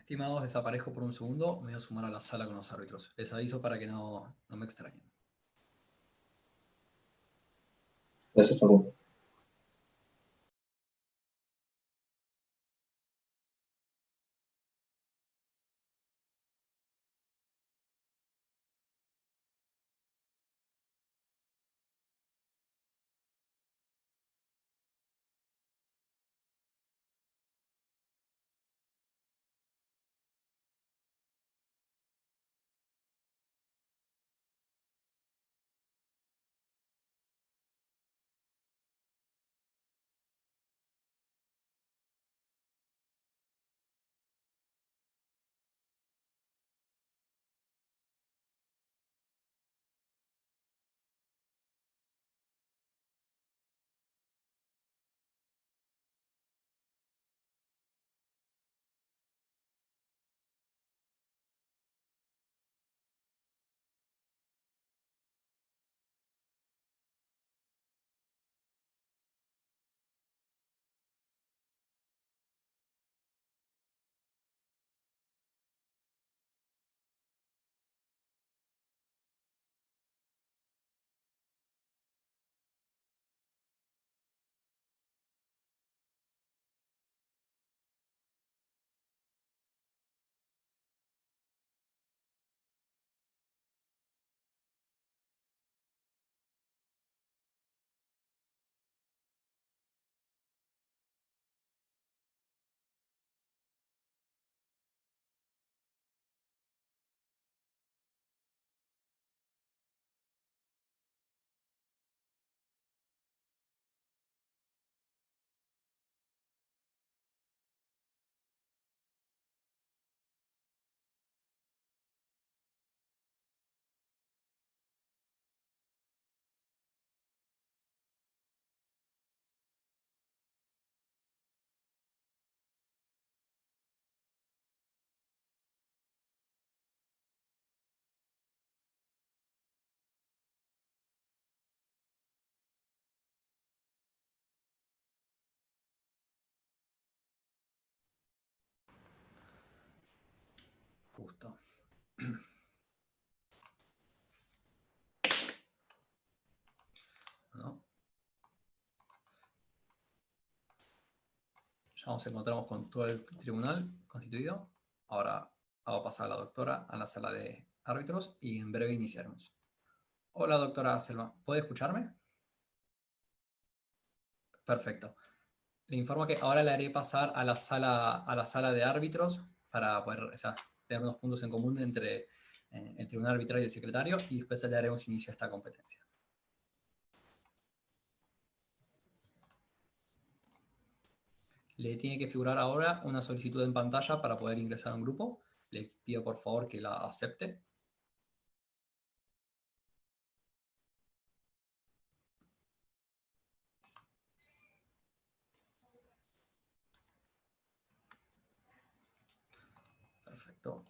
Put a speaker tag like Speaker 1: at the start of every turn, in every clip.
Speaker 1: Estimados, desaparezco por un segundo. Me voy a sumar a la sala con los árbitros. Les aviso para que no me extrañen.
Speaker 2: Gracias, Facundo.
Speaker 1: Justo. ¿No? Ya nos encontramos con todo el tribunal constituido. Ahora hago pasar a la doctora a la sala de árbitros y en breve iniciaremos. Hola, doctora Selva. ¿Puede escucharme? Perfecto. Le informo que ahora le haré pasar a la sala de árbitros para poder, o sea, tener unos puntos en común entre el tribunal arbitral y el secretario, y después le haremos inicio a esta competencia. Le tiene que figurar ahora una solicitud en pantalla para poder ingresar a un grupo. Le pido por favor que la acepte. Perfecto.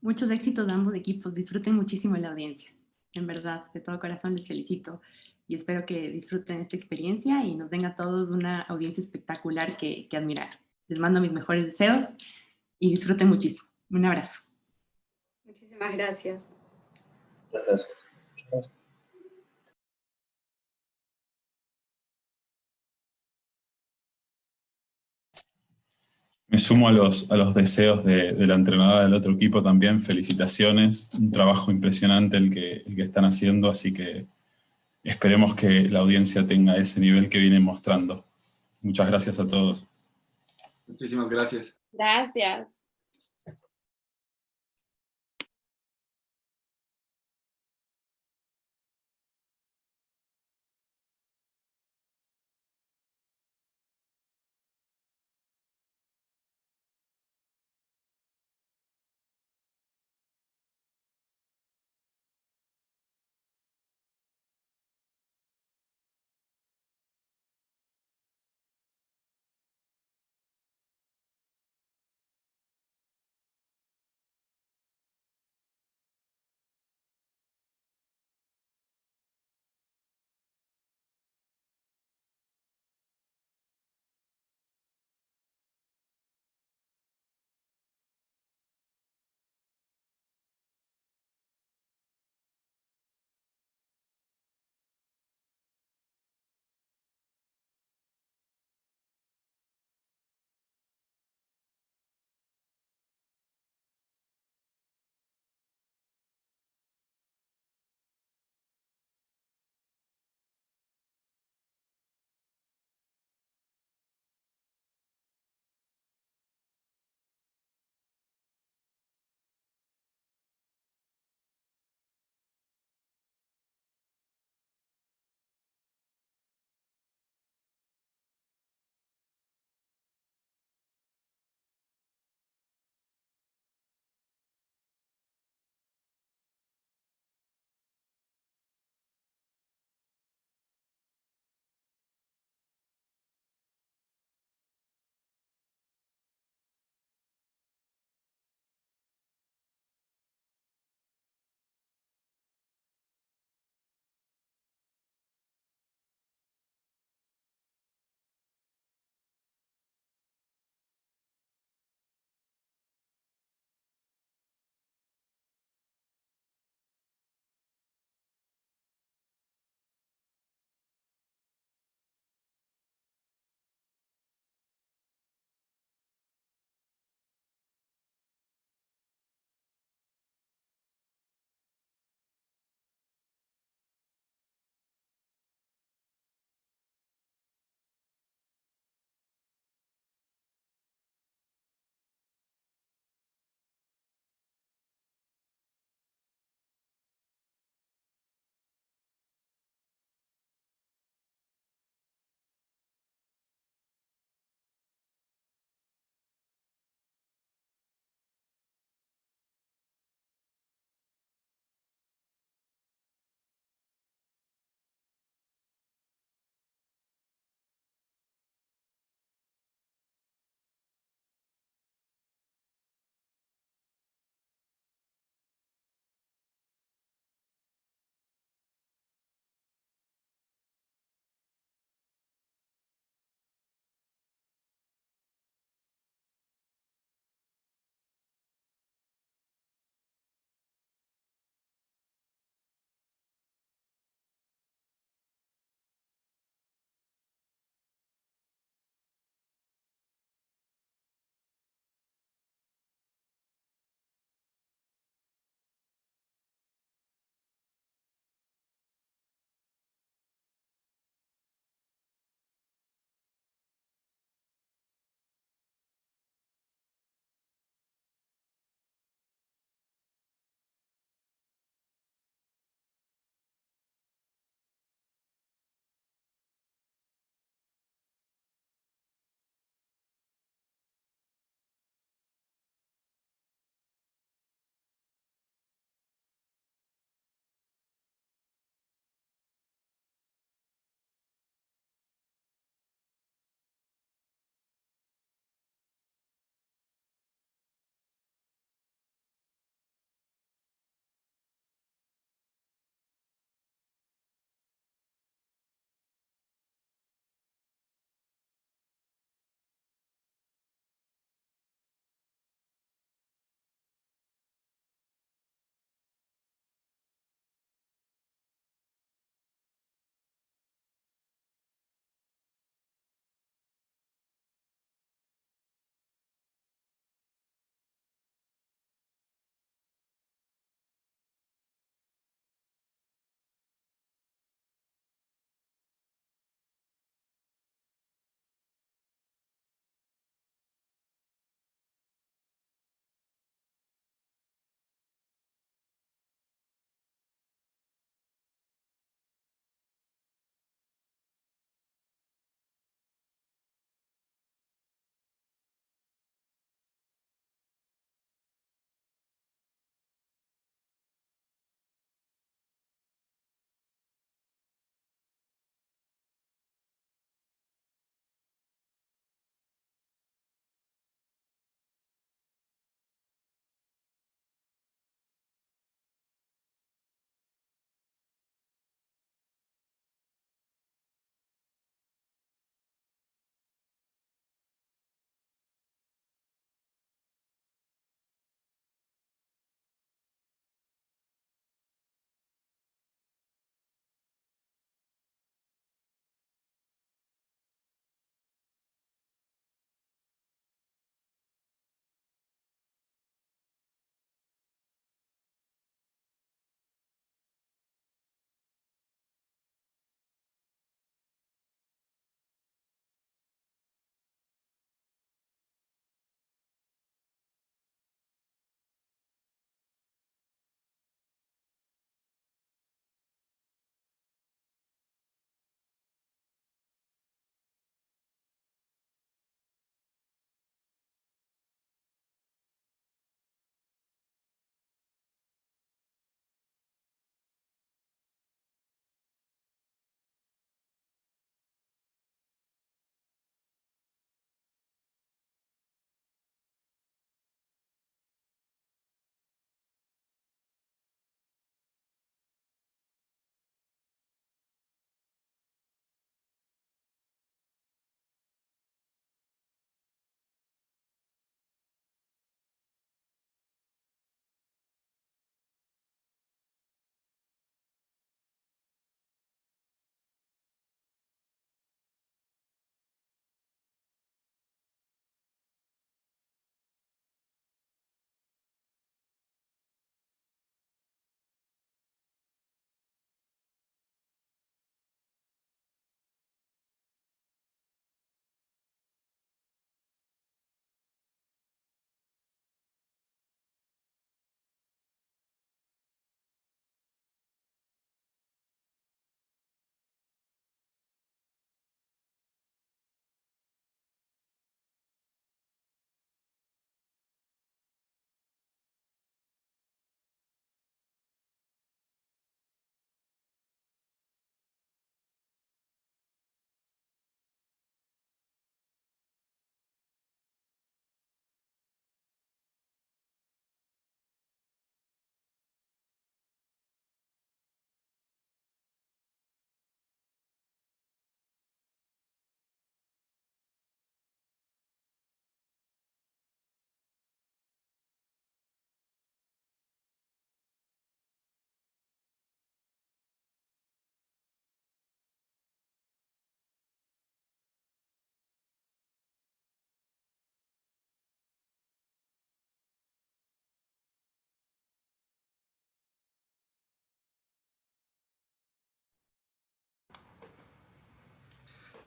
Speaker 3: Muchos éxitos a ambos equipos. Disfruten muchísimo la audiencia. En verdad, de todo corazón les felicito y espero que disfruten esta experiencia y nos den a todos una audiencia espectacular que admirar. Les mando mis mejores deseos y disfruten muchísimo. Un abrazo.
Speaker 4: Muchísimas gracias.
Speaker 2: Gracias.
Speaker 5: Me sumo a los deseos de la entrenadora del otro equipo también. Felicitaciones, un trabajo impresionante el que están haciendo, así que esperemos que la audiencia tenga ese nivel que vienen mostrando. Muchas gracias a todos.
Speaker 6: Muchísimas gracias.
Speaker 7: Gracias.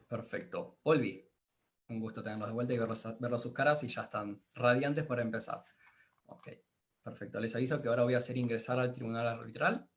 Speaker 1: Perfecto. Olvi, un gusto tenerlos de vuelta y verlos sus caras y ya están radiantes para empezar. Ok, perfecto. Les aviso que ahora voy a hacer ingresar al tribunal arbitral.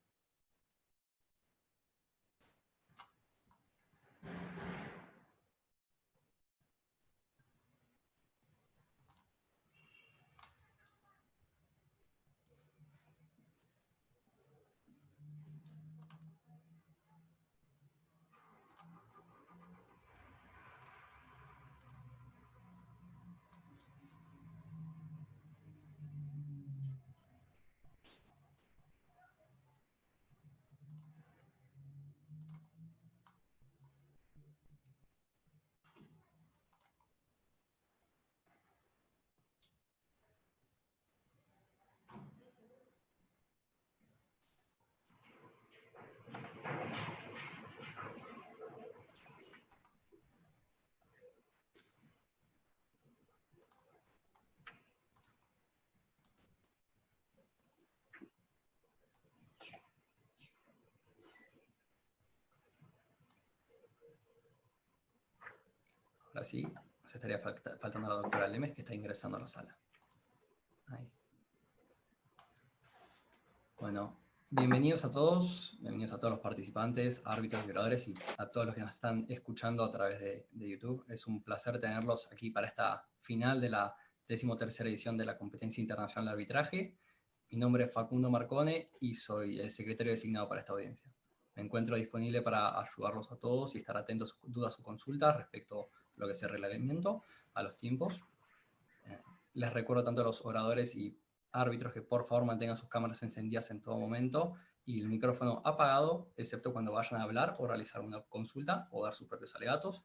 Speaker 1: Ahora sí, nos estaría faltando la doctora Lemes, que está ingresando a la sala. Ahí. Bueno, bienvenidos a todos los participantes, árbitros, violadores y a todos los que nos están escuchando a través de YouTube. Es un placer tenerlos aquí para esta final de la 13ª edición de la Competencia Internacional de Arbitraje. Mi nombre es Facundo Marcone y soy el secretario designado para esta audiencia. Me encuentro disponible para ayudarlos a todos y estar atentos a sus dudas o consultas respecto a lo que es el reglamento, a los tiempos. Les recuerdo tanto a los oradores y árbitros que por favor mantengan sus cámaras encendidas en todo momento y el micrófono apagado, excepto cuando vayan a hablar o realizar una consulta o dar sus propios alegatos.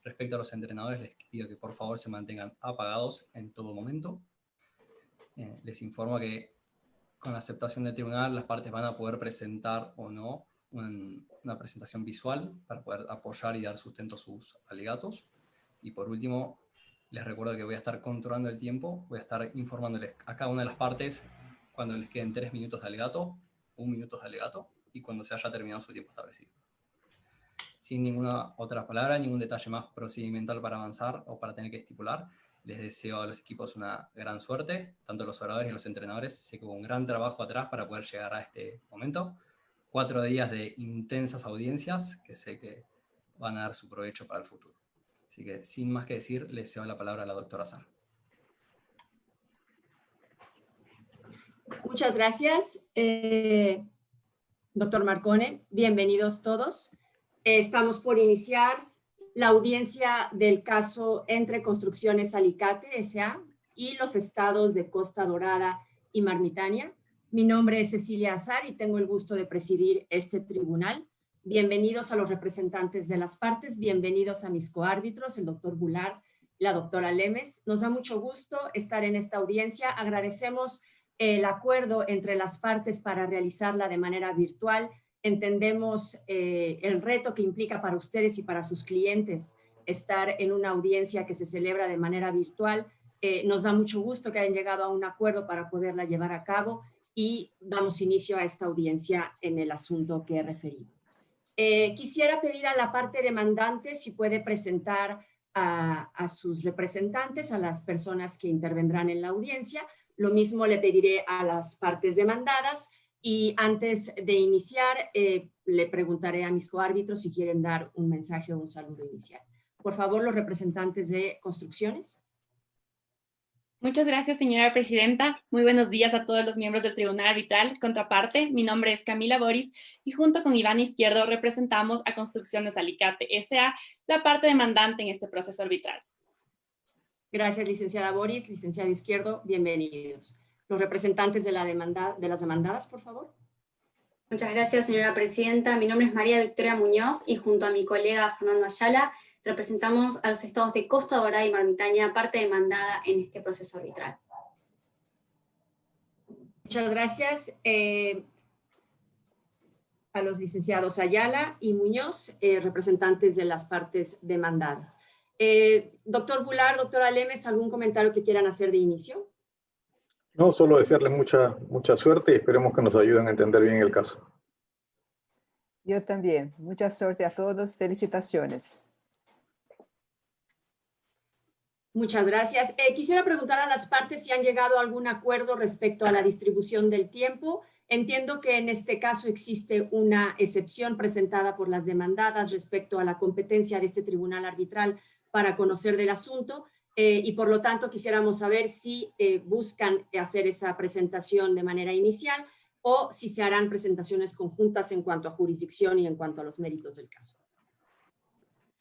Speaker 1: Respecto a los entrenadores, les pido que por favor se mantengan apagados en todo momento. Les informo que con la aceptación del tribunal las partes van a poder presentar o no una presentación visual para poder apoyar y dar sustento a sus alegatos. Y por último, les recuerdo que voy a estar controlando el tiempo, voy a estar informándoles a cada una de las partes cuando les queden 3 minutos de alegato, 1 minuto de alegato, y cuando se haya terminado su tiempo establecido. Sin ninguna otra palabra, ningún detalle más procedimental para avanzar o para tener que estipular, les deseo a los equipos una gran suerte, tanto los oradores y los entrenadores. Sé que hubo un gran trabajo atrás para poder llegar a este momento. 4 días de intensas audiencias que sé que van a dar su provecho para el futuro. Así que, sin más que decir, le cedo la palabra a la doctora Sar.
Speaker 7: Muchas gracias, doctor Marcone. Bienvenidos todos. Estamos por iniciar la audiencia del caso entre Construcciones Alicate S.A. y los estados de Costa Dorada y Marmitania. Mi nombre es Cecilia Azar y tengo el gusto de presidir este tribunal. Bienvenidos a los representantes de las partes, bienvenidos a mis coárbitros, el doctor Goulart, la doctora Lemes. Nos da mucho gusto estar en esta audiencia. Agradecemos el acuerdo entre las partes para realizarla de manera virtual. Entendemos el reto que implica para ustedes y para sus clientes estar en una audiencia que se celebra de manera virtual. Nos da mucho gusto que hayan llegado a un acuerdo para poderla llevar a cabo y damos inicio a esta audiencia en el asunto que he referido. Quisiera pedir a la parte demandante si puede presentar a sus representantes, a las personas que intervendrán en la audiencia. Lo mismo le pediré a las partes demandadas y antes de iniciar le preguntaré a mis coárbitros si quieren dar un mensaje o un saludo inicial. Por favor, los representantes de Construcciones.
Speaker 8: Muchas gracias, señora presidenta. Muy buenos días a todos los miembros del Tribunal Arbitral. Contraparte, mi nombre es Camila Boris y junto con Iván Izquierdo representamos a Construcciones Alicate S.A., la parte demandante en este proceso arbitral.
Speaker 7: Gracias, licenciada Boris. Licenciado Izquierdo, bienvenidos. Los representantes de las demandadas, por favor.
Speaker 4: Muchas gracias, señora presidenta. Mi nombre es María Victoria Muñoz y junto a mi colega Fernando Ayala representamos a los estados de Costa Dorada y Marmitania, parte demandada en este proceso arbitral.
Speaker 7: Muchas gracias a los licenciados Ayala y Muñoz, representantes de las partes demandadas. Doctor Goulart, doctora Lemes, ¿algún comentario que quieran hacer de inicio?
Speaker 2: No, solo desearles mucha suerte y esperemos que nos ayuden a entender bien el caso.
Speaker 9: Yo también. Mucha suerte a todos. Felicitaciones.
Speaker 7: Muchas gracias. Quisiera preguntar a las partes si han llegado a algún acuerdo respecto a la distribución del tiempo. Entiendo que en este caso existe una excepción presentada por las demandadas respecto a la competencia de este tribunal arbitral para conocer del asunto y por lo tanto quisiéramos saber si buscan hacer esa presentación de manera inicial o si se harán presentaciones conjuntas en cuanto a jurisdicción y en cuanto a los méritos del caso.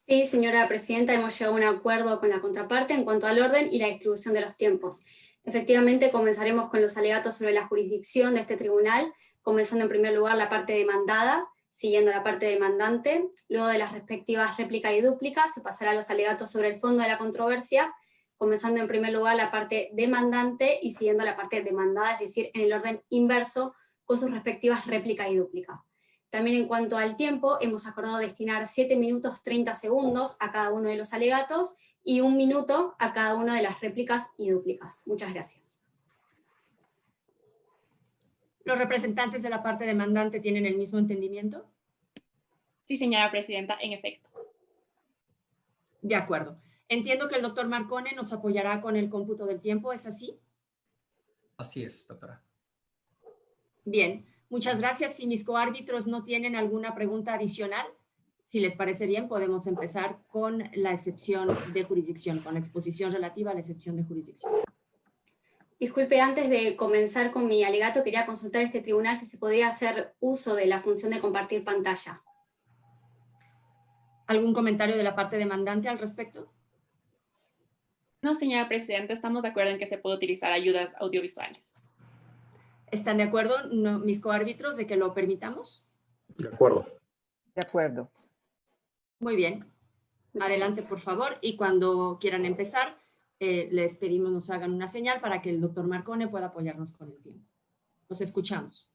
Speaker 4: Sí, señora presidenta, hemos llegado a un acuerdo con la contraparte en cuanto al orden y la distribución de los tiempos. Efectivamente, comenzaremos con los alegatos sobre la jurisdicción de este tribunal, comenzando en primer lugar la parte demandada, siguiendo la parte demandante. Luego de las respectivas réplica y dúplica, se pasará a los alegatos sobre el fondo de la controversia, comenzando en primer lugar la parte demandante y siguiendo la parte demandada, es decir, en el orden inverso, con sus respectivas réplica y dúplica. También en cuanto al tiempo, hemos acordado destinar 7 minutos 30 segundos a cada uno de los alegatos y 1 minuto a cada una de las réplicas y dúplicas. Muchas gracias.
Speaker 7: ¿Los representantes de la parte demandante tienen el mismo entendimiento?
Speaker 8: Sí, señora presidenta, en efecto.
Speaker 7: De acuerdo. Entiendo que el doctor Marcone nos apoyará con el cómputo del tiempo, ¿es así?
Speaker 1: Así es, doctora.
Speaker 7: Bien, muchas gracias. Si mis coárbitros no tienen alguna pregunta adicional, si les parece bien, podemos empezar con la excepción de jurisdicción, con la exposición relativa a la excepción de jurisdicción.
Speaker 4: Disculpe, antes de comenzar con mi alegato, quería consultar a este tribunal si se podría hacer uso de la función de compartir pantalla.
Speaker 7: ¿Algún comentario de la parte demandante al respecto?
Speaker 8: No, señora presidenta, estamos de acuerdo en que se puede utilizar ayudas audiovisuales.
Speaker 7: ¿Están de acuerdo mis coárbitros de que lo permitamos?
Speaker 2: De acuerdo.
Speaker 9: De acuerdo.
Speaker 7: Muy bien.
Speaker 4: Muchas
Speaker 7: Adelante,
Speaker 4: gracias.
Speaker 7: por favor. Y cuando quieran empezar, les pedimos nos hagan una señal para que el doctor Marcone pueda apoyarnos con el tiempo. Los escuchamos.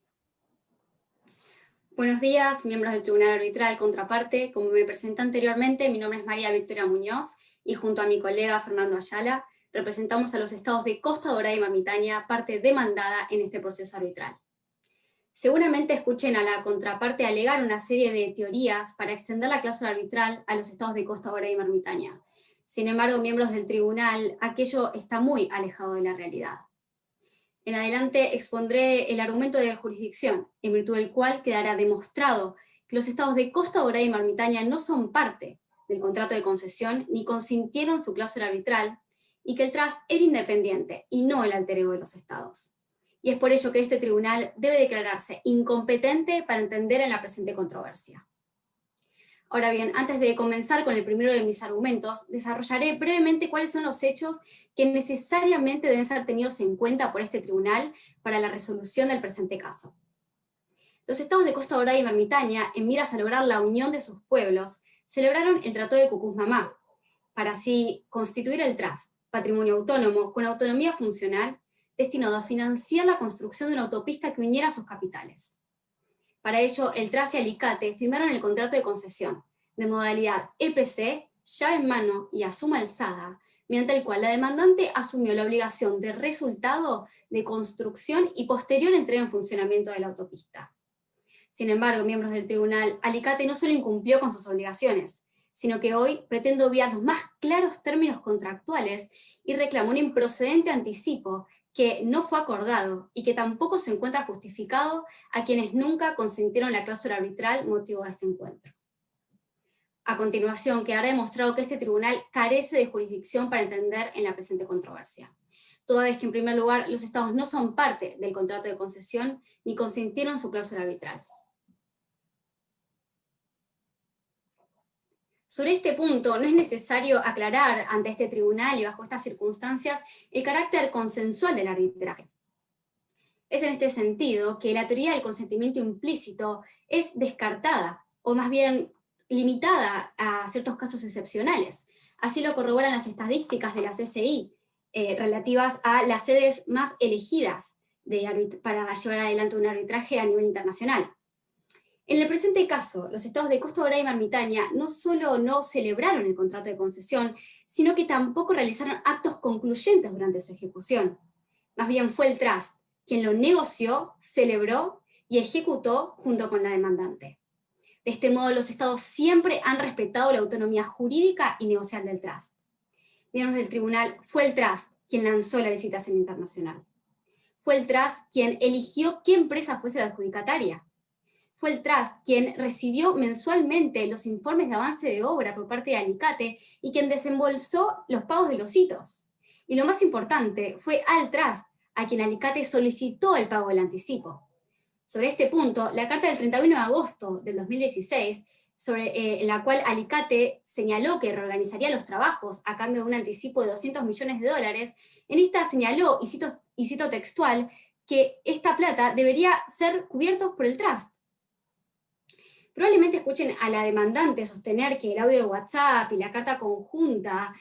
Speaker 4: Buenos días, miembros del Tribunal Arbitral Contraparte. Como me presenté anteriormente, mi nombre es María Victoria Muñoz y junto a mi colega Fernando Ayala representamos a los estados de Costa Dorada y Marmitaña, parte demandada en este proceso arbitral. Seguramente escuchen a la contraparte alegar una serie de teorías para extender la cláusula arbitral a los estados de Costa Dorada y Marmitaña. Sin embargo, miembros del tribunal, aquello está muy alejado de la realidad. En adelante expondré el argumento de jurisdicción, en virtud del cual quedará demostrado que los estados de Costa Dorada y Marmitaña no son parte del contrato de concesión ni consintieron su cláusula arbitral, y que el trust era independiente y no el alter ego de los estados. Y es por ello que este tribunal debe declararse incompetente para entender en la presente controversia. Ahora bien, antes de comenzar con el primero de mis argumentos, desarrollaré brevemente cuáles son los hechos que necesariamente deben ser tenidos en cuenta por este tribunal para la resolución del presente caso. Los estados de Costa Dorada y Marmitaña, en miras a lograr la unión de sus pueblos, celebraron el Tratado de Cucuzmamá, para así constituir el trust, patrimonio autónomo con autonomía funcional, destinado a financiar la construcción de una autopista que uniera sus capitales. Para ello, el trust y Alicate firmaron el contrato de concesión, de modalidad EPC, llave en mano y a suma alzada, mediante el cual la demandante asumió la obligación de resultado de construcción y posterior entrega en funcionamiento de la autopista. Sin embargo, miembros del tribunal, Alicate no solo incumplió con sus obligaciones, sino que hoy pretende obviar los más claros términos contractuales y reclama un improcedente anticipo que no fue acordado y que tampoco se encuentra justificado a quienes nunca consintieron la cláusula arbitral motivo de este encuentro. A continuación, quedará demostrado que este tribunal carece de jurisdicción para entender en la presente controversia, toda vez que en primer lugar los estados no son parte del contrato de concesión ni consintieron su cláusula arbitral. Sobre este punto, no es necesario aclarar ante este tribunal y bajo estas circunstancias el carácter consensual del arbitraje. Es en este sentido que la teoría del consentimiento implícito es descartada, o más bien limitada a ciertos casos excepcionales. Así lo corroboran las estadísticas de la CCI, relativas a las sedes más elegidas para llevar adelante un arbitraje a nivel internacional. En el presente caso, los estados de Costa Dorada y Marmitaña no solo no celebraron el contrato de concesión, sino que tampoco realizaron actos concluyentes durante su ejecución. Más bien fue el trust quien lo negoció, celebró y ejecutó junto con la demandante. De este modo, los estados siempre han respetado la autonomía jurídica y negocial del trust. miembros del tribunal, fue el Trust quien lanzó la licitación internacional. Fue el Trust quien eligió qué empresa fuese la adjudicataria. Fue el Trust quien recibió mensualmente los informes de avance de obra por parte de Alicate y quien desembolsó los pagos de los hitos. Y lo más importante, fue al Trust a quien Alicate solicitó el pago del anticipo. Sobre este punto, la carta del 31 de agosto del 2016, en la cual Alicate señaló que reorganizaría los trabajos a cambio de un anticipo de $200 millones, en esta señaló, y cito textual, que esta plata debería ser cubierta por el Trust. Probablemente escuchen a la demandante sostener que el audio de WhatsApp y la carta conjunta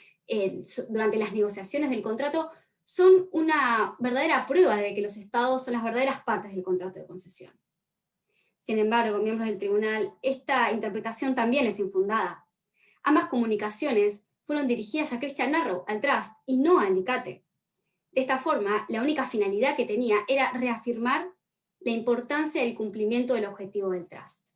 Speaker 4: durante las negociaciones del contrato son una verdadera prueba de que los estados son las verdaderas partes del contrato de concesión. Sin embargo, miembros del tribunal, esta interpretación también es infundada. Ambas comunicaciones fueron dirigidas a Christian Narrow, al Trust, y no a Alicate. De esta forma, la única finalidad que tenía era reafirmar la importancia del cumplimiento del objetivo del Trust.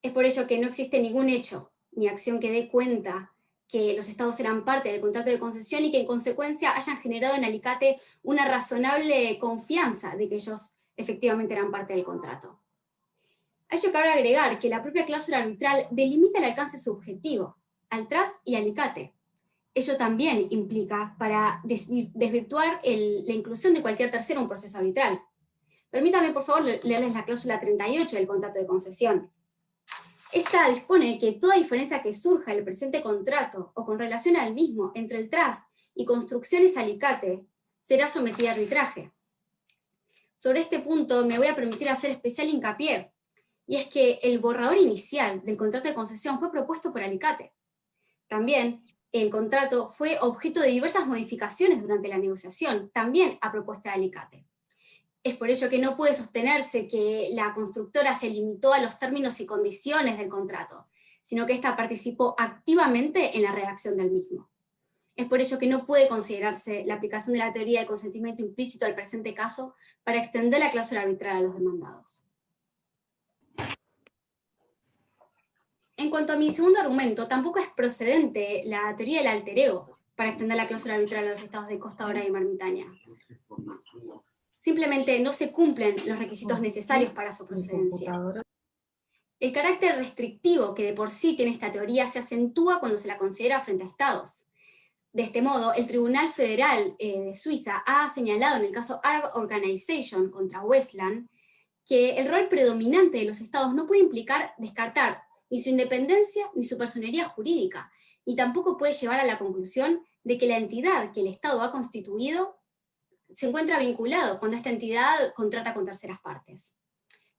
Speaker 4: Es por ello que no existe ningún hecho ni acción que dé cuenta que los estados eran parte del contrato de concesión y que en consecuencia hayan generado en Alicate una razonable confianza de que ellos efectivamente eran parte del contrato. A ello cabe agregar que la propia cláusula arbitral delimita el alcance subjetivo al Trust y Alicate. Ello también implica para desvirtuar la inclusión de cualquier tercero en un proceso arbitral. Permítanme, por favor, leerles la cláusula 38 del contrato de concesión. Esta dispone que toda diferencia que surja del presente contrato o con relación al mismo entre el Trust y Construcciones Alicate será sometida a arbitraje. Sobre este punto me voy a permitir hacer especial hincapié, y es que el borrador inicial del contrato de concesión fue propuesto por Alicate. También el contrato fue objeto de diversas modificaciones durante la negociación, también a propuesta de Alicate. Es por ello que no puede sostenerse que la constructora se limitó a los términos y condiciones del contrato, sino que ésta participó activamente en la redacción del mismo. Es por ello que no puede considerarse la aplicación de la teoría del consentimiento implícito al presente caso para extender la cláusula arbitral a los demandados. En cuanto a mi segundo argumento, tampoco es procedente la teoría del alter ego para extender la cláusula arbitral a los estados de Costa Dorada y Marmitaña. Simplemente no se cumplen los requisitos necesarios para su procedencia. El carácter restrictivo que de por sí tiene esta teoría se acentúa cuando se la considera frente a estados. De este modo, el Tribunal Federal de Suiza ha señalado en el caso Arab Organization contra Westland que el rol predominante de los estados no puede implicar descartar ni su independencia ni su personería jurídica, ni tampoco puede llevar a la conclusión de que la entidad que el Estado ha constituido se encuentra vinculado cuando esta entidad contrata con terceras partes.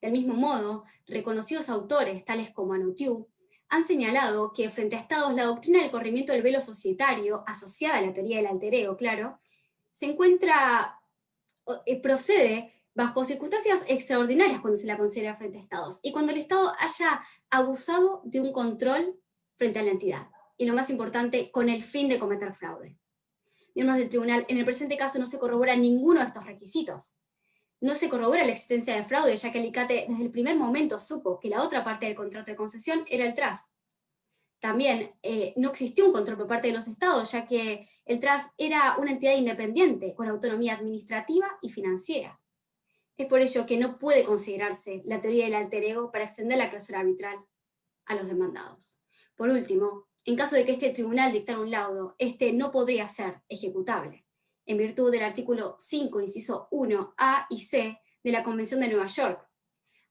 Speaker 4: Del mismo modo, reconocidos autores, tales como Anotiu, han señalado que frente a estados la doctrina del corrimiento del velo societario, asociada a la teoría del alter ego, claro, procede bajo circunstancias extraordinarias cuando se la considera frente a estados, y cuando el Estado haya abusado de un control frente a la entidad, y lo más importante, con el fin de cometer fraude. Miembros del tribunal, en el presente caso no se corrobora ninguno de estos requisitos. No se corrobora la existencia de fraude, ya que Alicate desde el primer momento supo que la otra parte del contrato de concesión era el Trust. También no existió un control por parte de los estados, ya que el Trust era una entidad independiente, con autonomía administrativa y financiera. Es por ello que no puede considerarse la teoría del alter ego para extender la cláusula arbitral a los demandados. Por último, en caso de que este tribunal dictara un laudo, este no podría ser ejecutable, en virtud del artículo 5, inciso 1, A y C de la Convención de Nueva York.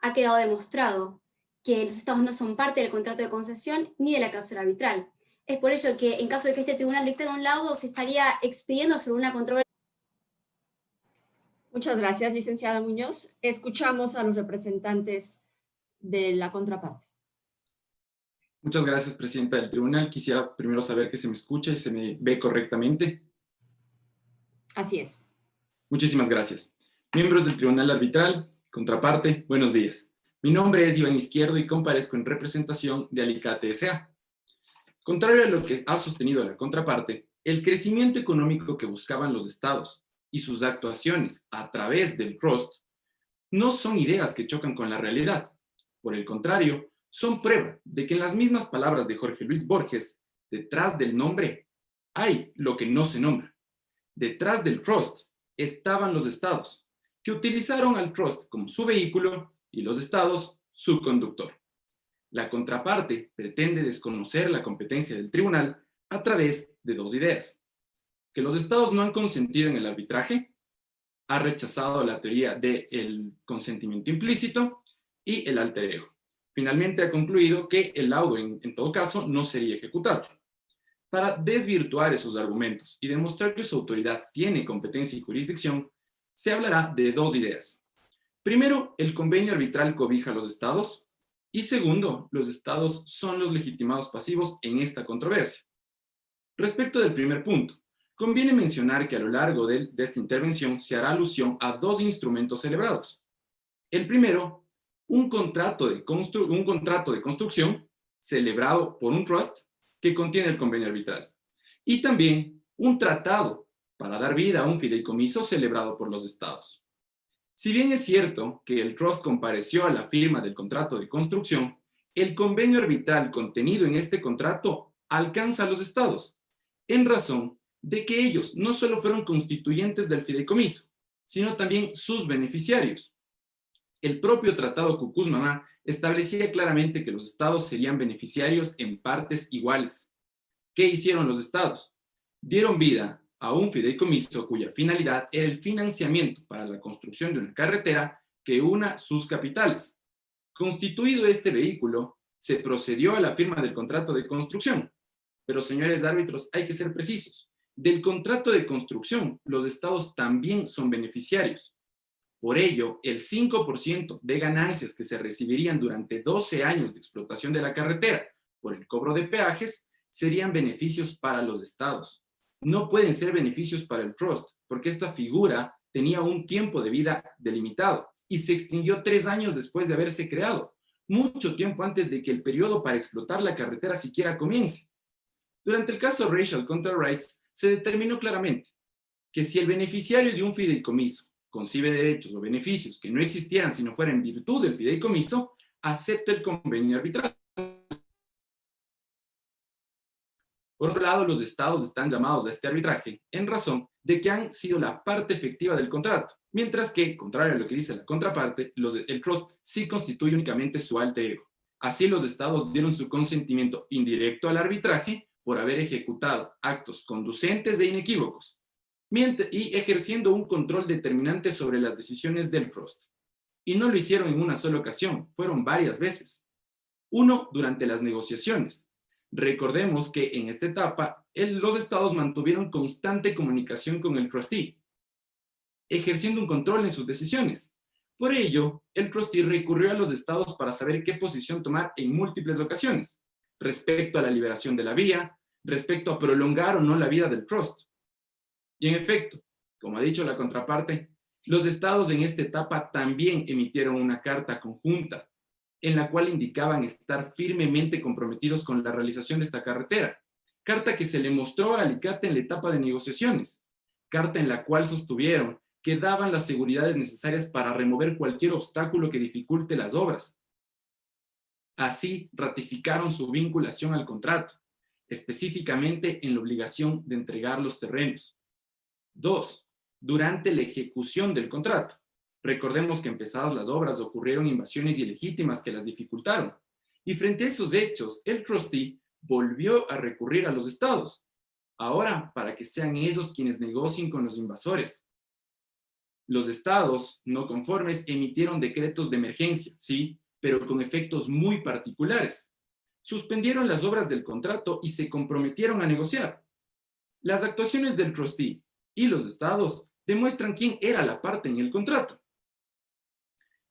Speaker 4: Ha quedado demostrado que los estados no son parte del contrato de concesión ni de la cláusula arbitral. Es por ello que, en caso de que este tribunal dictara un laudo, se estaría expidiendo sobre una controversia.
Speaker 7: Muchas gracias, licenciada Muñoz. Escuchamos a los representantes de la contraparte.
Speaker 6: Muchas gracias, presidenta del tribunal. Quisiera primero saber que se me escucha y se me ve correctamente.
Speaker 7: Así es.
Speaker 6: Muchísimas gracias. Miembros del tribunal arbitral, contraparte, buenos días. Mi nombre es Iván Izquierdo y comparezco en representación de Alicate S.A. Contrario a lo que ha sostenido la contraparte, el crecimiento económico que buscaban los estados y sus actuaciones a través del Trust no son ideas que chocan con la realidad. Por el contrario, son prueba de que en las mismas palabras de Jorge Luis Borges, detrás del nombre hay lo que no se nombra. Detrás del trust estaban los estados, que utilizaron al trust como su vehículo y los estados su conductor. La contraparte pretende desconocer la competencia del tribunal a través de dos ideas: que los estados no han consentido en el arbitraje, ha rechazado la teoría del consentimiento implícito y el alter ego. Finalmente ha concluido que el laudo, en todo caso, no sería ejecutable. Para desvirtuar esos argumentos y demostrar que su autoridad tiene competencia y jurisdicción, se hablará de dos ideas. Primero, el convenio arbitral cobija a los estados, y segundo, los estados son los legitimados pasivos en esta controversia. Respecto del primer punto, conviene mencionar que a lo largo de esta intervención se hará alusión a dos instrumentos celebrados. El primero, un contrato de construcción celebrado por un trust que contiene el convenio arbitral, y también un tratado para dar vida a un fideicomiso celebrado por los estados. Si bien es cierto que el trust compareció a la firma del contrato de construcción, el convenio arbitral contenido en este contrato alcanza a los estados, en razón de que ellos no solo fueron constituyentes del fideicomiso, sino también sus beneficiarios. El propio Tratado Cucuz-Mamá establecía claramente que los estados serían beneficiarios en partes iguales. ¿Qué hicieron los estados? Dieron vida a un fideicomiso cuya finalidad era el financiamiento para la construcción de una carretera que una sus capitales. Constituido este vehículo, se procedió a la firma del contrato de construcción. Pero, señores árbitros, hay que ser precisos. Del contrato de construcción, los estados también son beneficiarios. Por ello, el 5% de ganancias que se recibirían durante 12 años de explotación de la carretera por el cobro de peajes serían beneficios para los estados. No pueden ser beneficios para el trust, porque esta figura tenía un tiempo de vida delimitado y se extinguió 3 años después de haberse creado, mucho tiempo antes de que el periodo para explotar la carretera siquiera comience. Durante el caso Racial Contra Rights, se determinó claramente que si el beneficiario de un fideicomiso concibe derechos o beneficios que no existieran si no fuera en virtud del fideicomiso, acepta el convenio arbitral. Por otro lado, los estados están llamados a este arbitraje en razón de que han sido la parte efectiva del contrato, mientras que, contrario a lo que dice la contraparte, el trust sí constituye únicamente su alter ego. Así, los estados dieron su consentimiento indirecto al arbitraje por haber ejecutado actos conducentes e inequívocos, y ejerciendo un control determinante sobre las decisiones del trust. Y no lo hicieron en una sola ocasión, fueron varias veces. Uno, durante las negociaciones. Recordemos que en esta etapa, los estados mantuvieron constante comunicación con el trustee, ejerciendo un control en sus decisiones. Por ello, el trustee recurrió a los estados para saber qué posición tomar en múltiples ocasiones, respecto a la liberación de la vía, respecto a prolongar o no la vida del trust. Y en efecto, como ha dicho la contraparte, los estados en esta etapa también emitieron una carta conjunta en la cual indicaban estar firmemente comprometidos con la realización de esta carretera. Carta que se le mostró a Alicate en la etapa de negociaciones. Carta en la cual sostuvieron que daban las seguridades necesarias para remover cualquier obstáculo que dificulte las obras. Así, ratificaron su vinculación al contrato, específicamente en la obligación de entregar los terrenos. 2. Durante la ejecución del contrato. Recordemos que empezadas las obras ocurrieron invasiones ilegítimas que las dificultaron. Y frente a esos hechos, el trustee volvió a recurrir a los estados, ahora para que sean ellos quienes negocien con los invasores. Los estados, no conformes, emitieron decretos de emergencia, sí, pero con efectos muy particulares. Suspendieron las obras del contrato y se comprometieron a negociar. Las actuaciones del trustee y los estados demuestran quién era la parte en el contrato.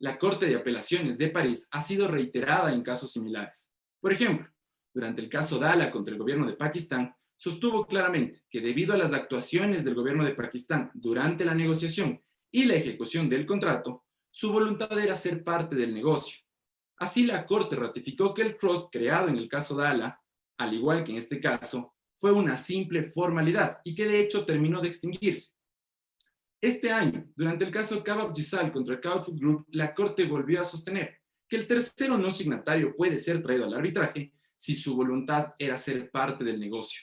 Speaker 6: La Corte de Apelaciones de París ha sido reiterada en casos similares. Por ejemplo, durante el caso Dala contra el gobierno de Pakistán, sostuvo claramente que debido a las actuaciones del gobierno de Pakistán durante la negociación y la ejecución del contrato, su voluntad era ser parte del negocio. Así, la Corte ratificó que el trust creado en el caso Dala, al igual que en este caso, fue una simple formalidad y que de hecho terminó de extinguirse. Este año, durante el caso Kebab Gisal contra el Kebab Food Group, la Corte volvió a sostener que el tercero no signatario puede ser traído al arbitraje si su voluntad era ser parte del negocio.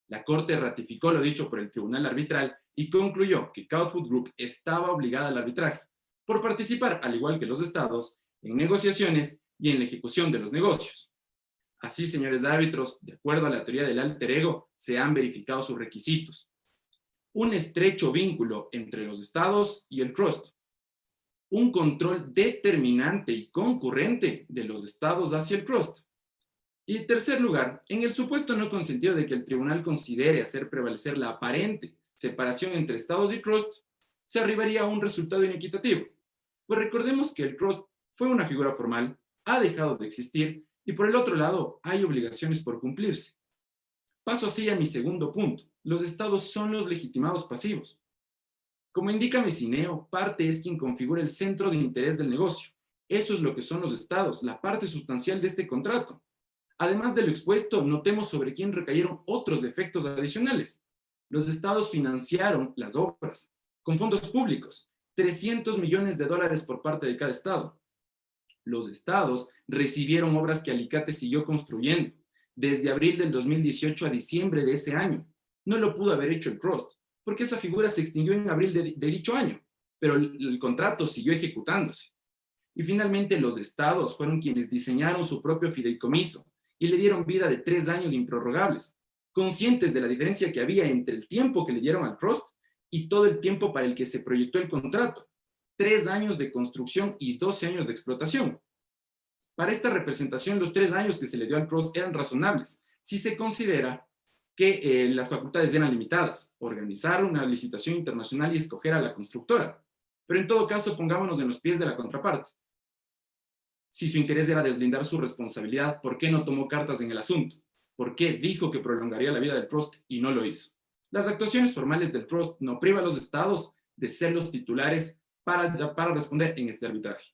Speaker 6: La Corte ratificó lo dicho por el Tribunal Arbitral y concluyó que Cautfood Group estaba obligada al arbitraje por participar, al igual que los estados, en negociaciones y en la ejecución de los negocios. Así, señores árbitros, de acuerdo a la teoría del alter ego, se han verificado sus requisitos. Un estrecho vínculo entre los estados y el trust. Un control determinante y concurrente de los estados hacia el trust. Y en tercer lugar, en el supuesto no consentido de que el tribunal considere hacer prevalecer la aparente separación entre estados y trust, se arribaría a un resultado inequitativo. Pues recordemos que el trust fue una figura formal, ha dejado de existir y por el otro lado hay obligaciones por cumplirse. Paso así a mi segundo punto. Los estados son los legitimados pasivos. Como indica Messineo, parte es quien configura el centro de interés del negocio. Eso es lo que son los estados, la parte sustancial de este contrato. Además de lo expuesto, notemos sobre quién recayeron otros efectos adicionales. Los estados financiaron las obras con fondos públicos, 300 millones de dólares por parte de cada estado. Los estados recibieron obras que Alicate siguió construyendo desde abril del 2018 a diciembre de ese año. No lo pudo haber hecho el trust, porque esa figura se extinguió en abril de dicho año, pero el contrato siguió ejecutándose. Y finalmente los estados fueron quienes diseñaron su propio fideicomiso y le dieron vida de 3 años improrrogables, conscientes de la diferencia que había entre el tiempo que le dieron al trust y todo el tiempo para el que se proyectó el contrato. 3 años de construcción y 12 años de explotación. Para esta representación, los 3 años que se le dio al trust eran razonables, si se considera que las facultades eran limitadas, organizar una licitación internacional y escoger a la constructora. Pero en todo caso, pongámonos en los pies de la contraparte. Si su interés era deslindar su responsabilidad, ¿por qué no tomó cartas en el asunto? ¿Por qué dijo que prolongaría la vida del trust y no lo hizo? Las actuaciones formales del trust no privan a los estados de ser los titulares para responder en este arbitraje.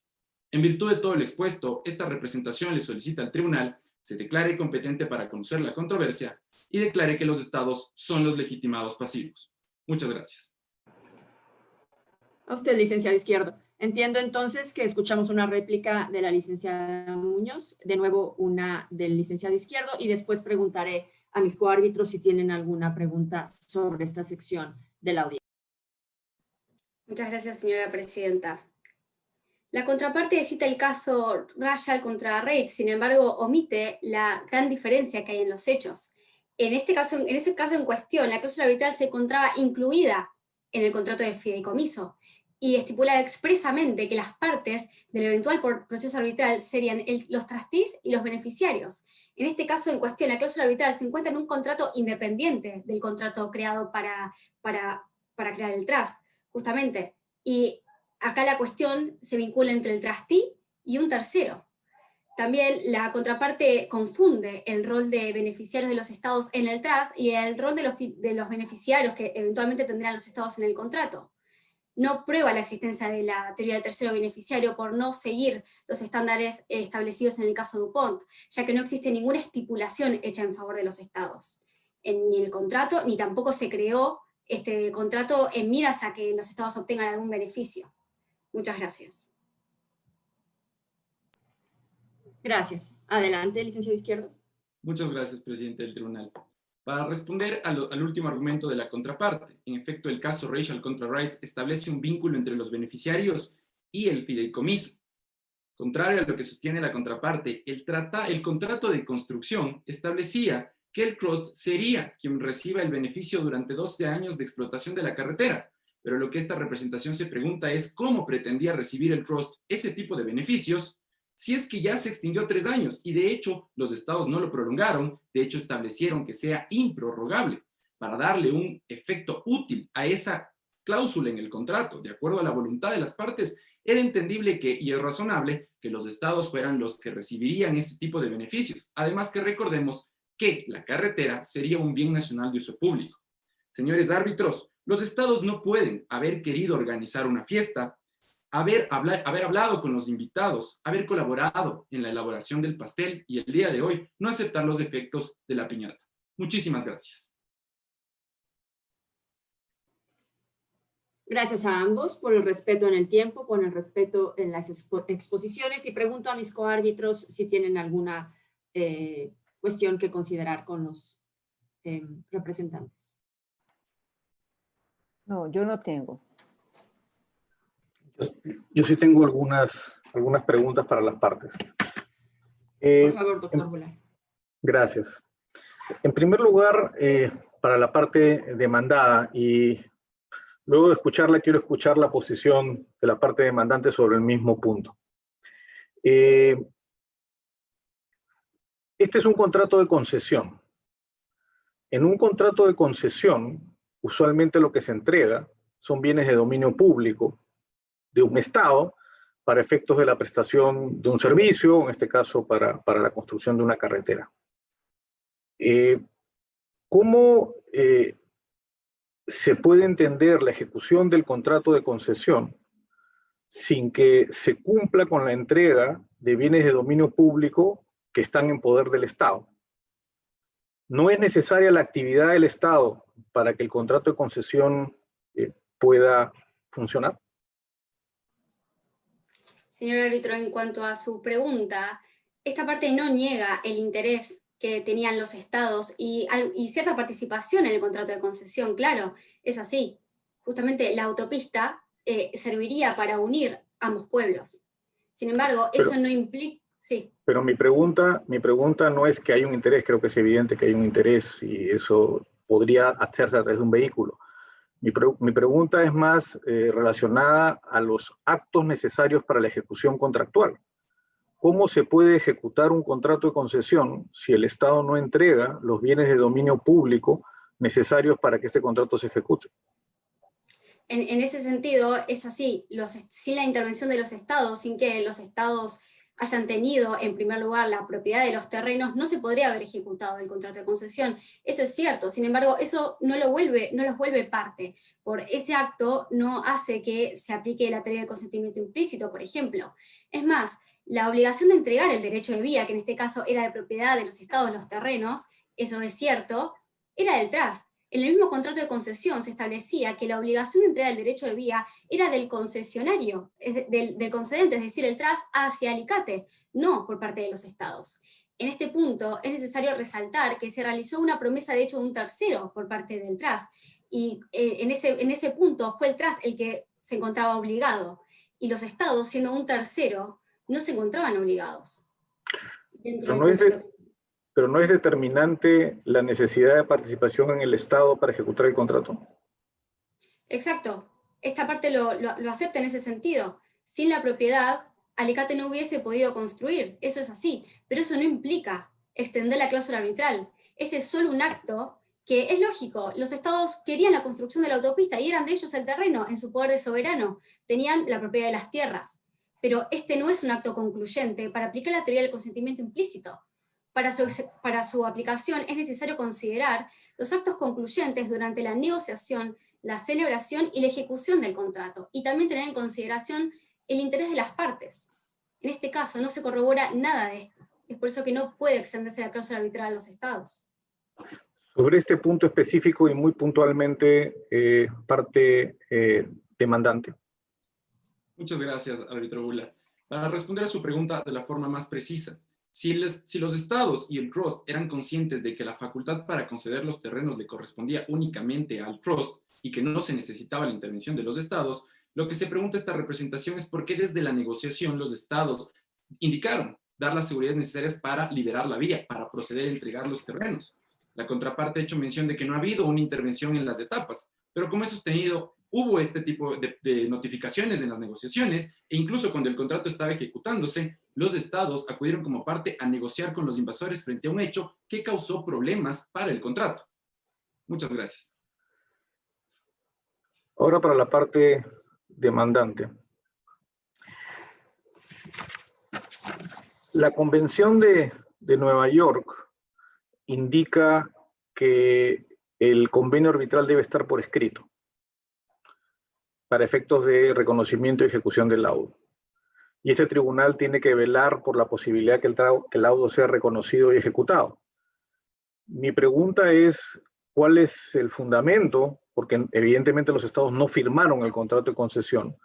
Speaker 6: En virtud de todo lo expuesto, esta representación le solicita al tribunal se declare competente para conocer la controversia y declare que los estados son los legitimados pasivos. Muchas gracias.
Speaker 7: A usted, licenciado Izquierdo. Entiendo entonces que escuchamos una réplica de la licenciada Muñoz, de nuevo una del licenciado Izquierdo, y después preguntaré a mis coárbitros si tienen alguna pregunta sobre esta sección de la audiencia.
Speaker 4: Muchas gracias, señora presidenta. La contraparte cita el caso Rayal contra Reid, sin embargo, omite la gran diferencia que hay en los hechos. En ese caso en cuestión, la cláusula arbitral se encontraba incluida en el contrato de fideicomiso y estipula expresamente que las partes del eventual proceso arbitral serían los trustees y los beneficiarios. En este caso en cuestión, la cláusula arbitral se encuentra en un contrato independiente del contrato creado para crear el trust, justamente. Y acá la cuestión se vincula entre el trustee y un tercero. También la contraparte confunde el rol de beneficiarios de los estados en el trust y el rol de los beneficiarios que eventualmente tendrán los estados en el contrato. No prueba la existencia de la teoría del tercero beneficiario por no seguir los estándares establecidos en el caso DuPont, ya que no existe ninguna estipulación hecha en favor de los estados. Ni el contrato, ni tampoco se creó este contrato en miras a que los estados obtengan algún beneficio. Muchas gracias.
Speaker 7: Gracias. Adelante, licenciado Izquierdo.
Speaker 6: Muchas gracias, presidente del tribunal. Para responder al último argumento de la contraparte, en efecto, el caso Rayal contra Rights establece un vínculo entre los beneficiarios y el fideicomiso. Contrario a lo que sostiene la contraparte, el contrato de construcción establecía que el trust sería quien reciba el beneficio durante 12 años de explotación de la carretera, pero lo que esta representación se pregunta es cómo pretendía recibir el trust ese tipo de beneficios si es que ya se extinguió 3 años, y de hecho los estados no lo prolongaron, de hecho establecieron que sea improrrogable, para darle un efecto útil a esa cláusula en el contrato, de acuerdo a la voluntad de las partes. Era entendible y es razonable que los estados fueran los que recibirían ese tipo de beneficios, además que recordemos que la carretera sería un bien nacional de uso público. Señores árbitros, los estados no pueden haber querido organizar una fiesta, haber hablado con los invitados, haber colaborado en la elaboración del pastel y el día de hoy no aceptar los defectos de la piñata. Muchísimas gracias.
Speaker 7: Gracias a ambos por el respeto en el tiempo, por el respeto en las exposiciones, y pregunto a mis coárbitros si tienen alguna cuestión que considerar con los representantes.
Speaker 9: No, yo no tengo.
Speaker 2: Yo sí tengo algunas preguntas para las partes.
Speaker 7: Por favor, doctor Goulart.
Speaker 2: Gracias. En primer lugar, para la parte demandada, y luego de escucharla, quiero escuchar la posición de la parte demandante sobre el mismo punto. Este es un contrato de concesión. En un contrato de concesión, usualmente lo que se entrega son bienes de dominio público de un Estado para efectos de la prestación de un servicio, en este caso para la construcción de una carretera. ¿Cómo se puede entender la ejecución del contrato de concesión sin que se cumpla con la entrega de bienes de dominio público que están en poder del Estado? ¿No es necesaria la actividad del Estado para que el contrato de concesión pueda funcionar?
Speaker 4: Señor árbitro, en cuanto a su pregunta, esta parte no niega el interés que tenían los estados y cierta participación en el contrato de concesión, claro, es así. Justamente la autopista serviría para unir ambos pueblos. Sin embargo, eso no implica... Sí.
Speaker 2: Pero mi pregunta no es que hay un interés, creo que es evidente que hay un interés y eso podría hacerse a través de un vehículo. Mi pregunta es más relacionada a los actos necesarios para la ejecución contractual. ¿Cómo se puede ejecutar un contrato de concesión si el Estado no entrega los bienes de dominio público necesarios para que este contrato se ejecute?
Speaker 4: En ese sentido, es así. Sin la intervención de los estados, sin que los estados hayan tenido, en primer lugar, la propiedad de los terrenos, no se podría haber ejecutado el contrato de concesión. Eso es cierto. Sin embargo, eso no los vuelve parte. Por ese acto no hace que se aplique la teoría del consentimiento implícito, por ejemplo. Es más, la obligación de entregar el derecho de vía, que en este caso era de propiedad de los estados los terrenos, eso es cierto, era del trust. En el mismo contrato de concesión se establecía que la obligación de entrega del derecho de vía era del concesionario, del concedente, es decir, el trust hacia Alicate, no por parte de los estados. En este punto es necesario resaltar que se realizó una promesa de hecho de un tercero por parte del trust, y en ese punto fue el trust el que se encontraba obligado, y los estados, siendo un tercero, no se encontraban obligados.
Speaker 2: Pero no es determinante la necesidad de participación en el Estado para ejecutar el contrato.
Speaker 4: Exacto. Esta parte lo acepta en ese sentido. Sin la propiedad, Alicate no hubiese podido construir. Eso es así. Pero eso no implica extender la cláusula arbitral. Ese es solo un acto que es lógico. Los estados querían la construcción de la autopista y eran de ellos el terreno en su poder de soberano. Tenían la propiedad de las tierras. Pero este no es un acto concluyente para aplicar la teoría del consentimiento implícito. Para su aplicación es necesario considerar los actos concluyentes durante la negociación, la celebración y la ejecución del contrato, y también tener en consideración el interés de las partes. En este caso no se corrobora nada de esto. Es por eso que no puede extenderse la cláusula arbitral a los estados.
Speaker 2: Sobre este punto específico y muy puntualmente, parte demandante.
Speaker 6: Muchas gracias, árbitro Goulart. Para responder a su pregunta de la forma más precisa, si los estados y el trust eran conscientes de que la facultad para conceder los terrenos le correspondía únicamente al trust y que no se necesitaba la intervención de los estados, lo que se pregunta esta representación es por qué desde la negociación los estados indicaron dar las seguridades necesarias para liberar la vía, para proceder a entregar los terrenos. La contraparte ha hecho mención de que no ha habido una intervención en las etapas, pero como he sostenido, hubo este tipo de notificaciones en las negociaciones e incluso cuando el contrato estaba ejecutándose, los estados acudieron como parte a negociar con los invasores frente a un hecho que causó problemas para el contrato. Muchas gracias.
Speaker 2: Ahora para la parte demandante. La Convención de Nueva York indica que el convenio arbitral debe estar por escrito para efectos de reconocimiento y ejecución del laudo. Y ese tribunal tiene que velar por la posibilidad que el laudo sea reconocido y ejecutado. Mi pregunta es, ¿cuál es el fundamento? Porque evidentemente los estados no firmaron el contrato de concesión,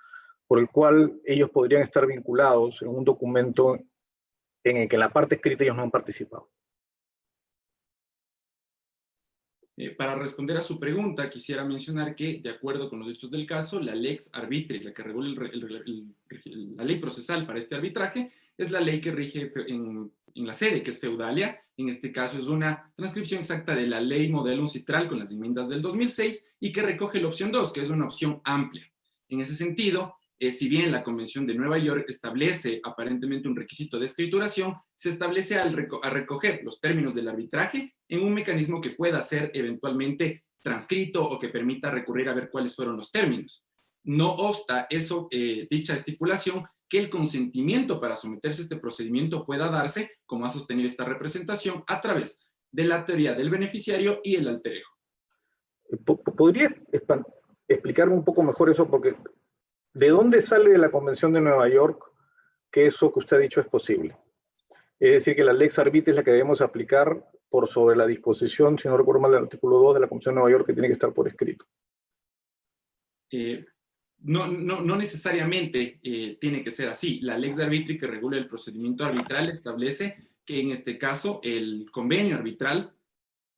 Speaker 2: por el cual ellos podrían estar vinculados en un documento en el que en la parte escrita ellos no han participado.
Speaker 6: Para responder a su pregunta, quisiera mencionar que, de acuerdo con los hechos del caso, la lex arbitri, la que regula la ley procesal para este arbitraje, es la ley que rige en la sede, que es feudalia. En este caso es una transcripción exacta de la ley Modelum Citral con las enmiendas del 2006 y que recoge la opción 2, que es una opción amplia. En ese sentido, si bien la Convención de Nueva York establece aparentemente un requisito de escrituración, se establece a recoger los términos del arbitraje en un mecanismo que pueda ser eventualmente transcrito o que permita recurrir a ver cuáles fueron los términos. No obsta eso, dicha estipulación, que el consentimiento para someterse a este procedimiento pueda darse, como ha sostenido esta representación, a través de la teoría del beneficiario y el alter ego.
Speaker 2: ¿Podría explicarme un poco mejor eso? Porque ¿de dónde sale de la Convención de Nueva York que eso que usted ha dicho es posible? Es decir, que la lex arbitri es la que debemos aplicar por sobre la disposición, si no recuerdo mal, del artículo 2 de la Convención de Nueva York, que tiene que estar por escrito.
Speaker 6: No necesariamente tiene que ser así. La lex arbitri que regula el procedimiento arbitral establece que en este caso el convenio arbitral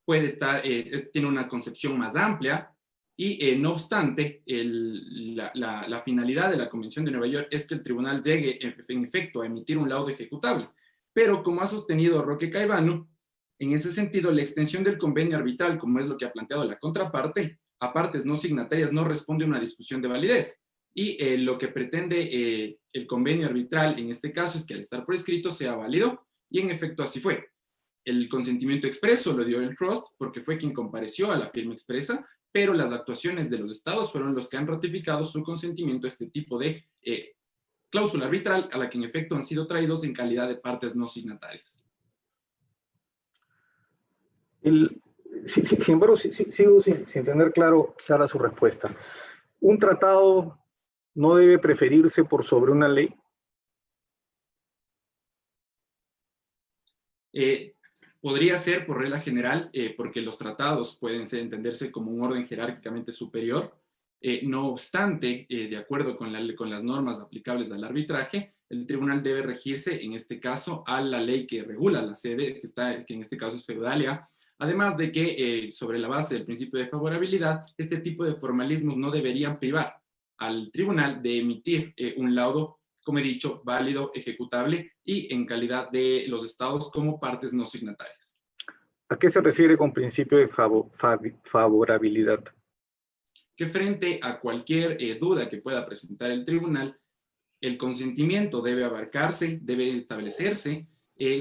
Speaker 6: puede estar, tiene una concepción más amplia y no obstante la finalidad de la Convención de Nueva York es que el tribunal llegue en efecto a emitir un laudo ejecutable. Pero como ha sostenido Roque Caivano, en ese sentido la extensión del convenio arbitral, como es lo que ha planteado la contraparte, a partes no signatarias no responde a una discusión de validez. Y lo que pretende el convenio arbitral en este caso es que al estar por escrito sea válido, y en efecto así fue. El consentimiento expreso lo dio el trust porque fue quien compareció a la firma expresa, pero las actuaciones de los estados fueron los que han ratificado su consentimiento a este tipo de cláusula arbitral a la que en efecto han sido traídos en calidad de partes no signatarias.
Speaker 2: Sin embargo, sigo sin tener clara su respuesta. ¿Un tratado no debe preferirse por sobre una ley?
Speaker 6: Podría ser por regla general, porque los tratados pueden entenderse como un orden jerárquicamente superior. No obstante, de acuerdo con las normas aplicables al arbitraje, el tribunal debe regirse, en este caso, a la ley que regula la sede, que en este caso es feudalia, además de que, sobre la base del principio de favorabilidad, este tipo de formalismos no deberían privar al tribunal de emitir un laudo, como he dicho, válido, ejecutable y en calidad de los estados como partes no signatarias.
Speaker 2: ¿A qué se refiere con principio de favorabilidad?
Speaker 6: Que frente a cualquier duda que pueda presentar el tribunal, el consentimiento debe abarcarse, debe establecerse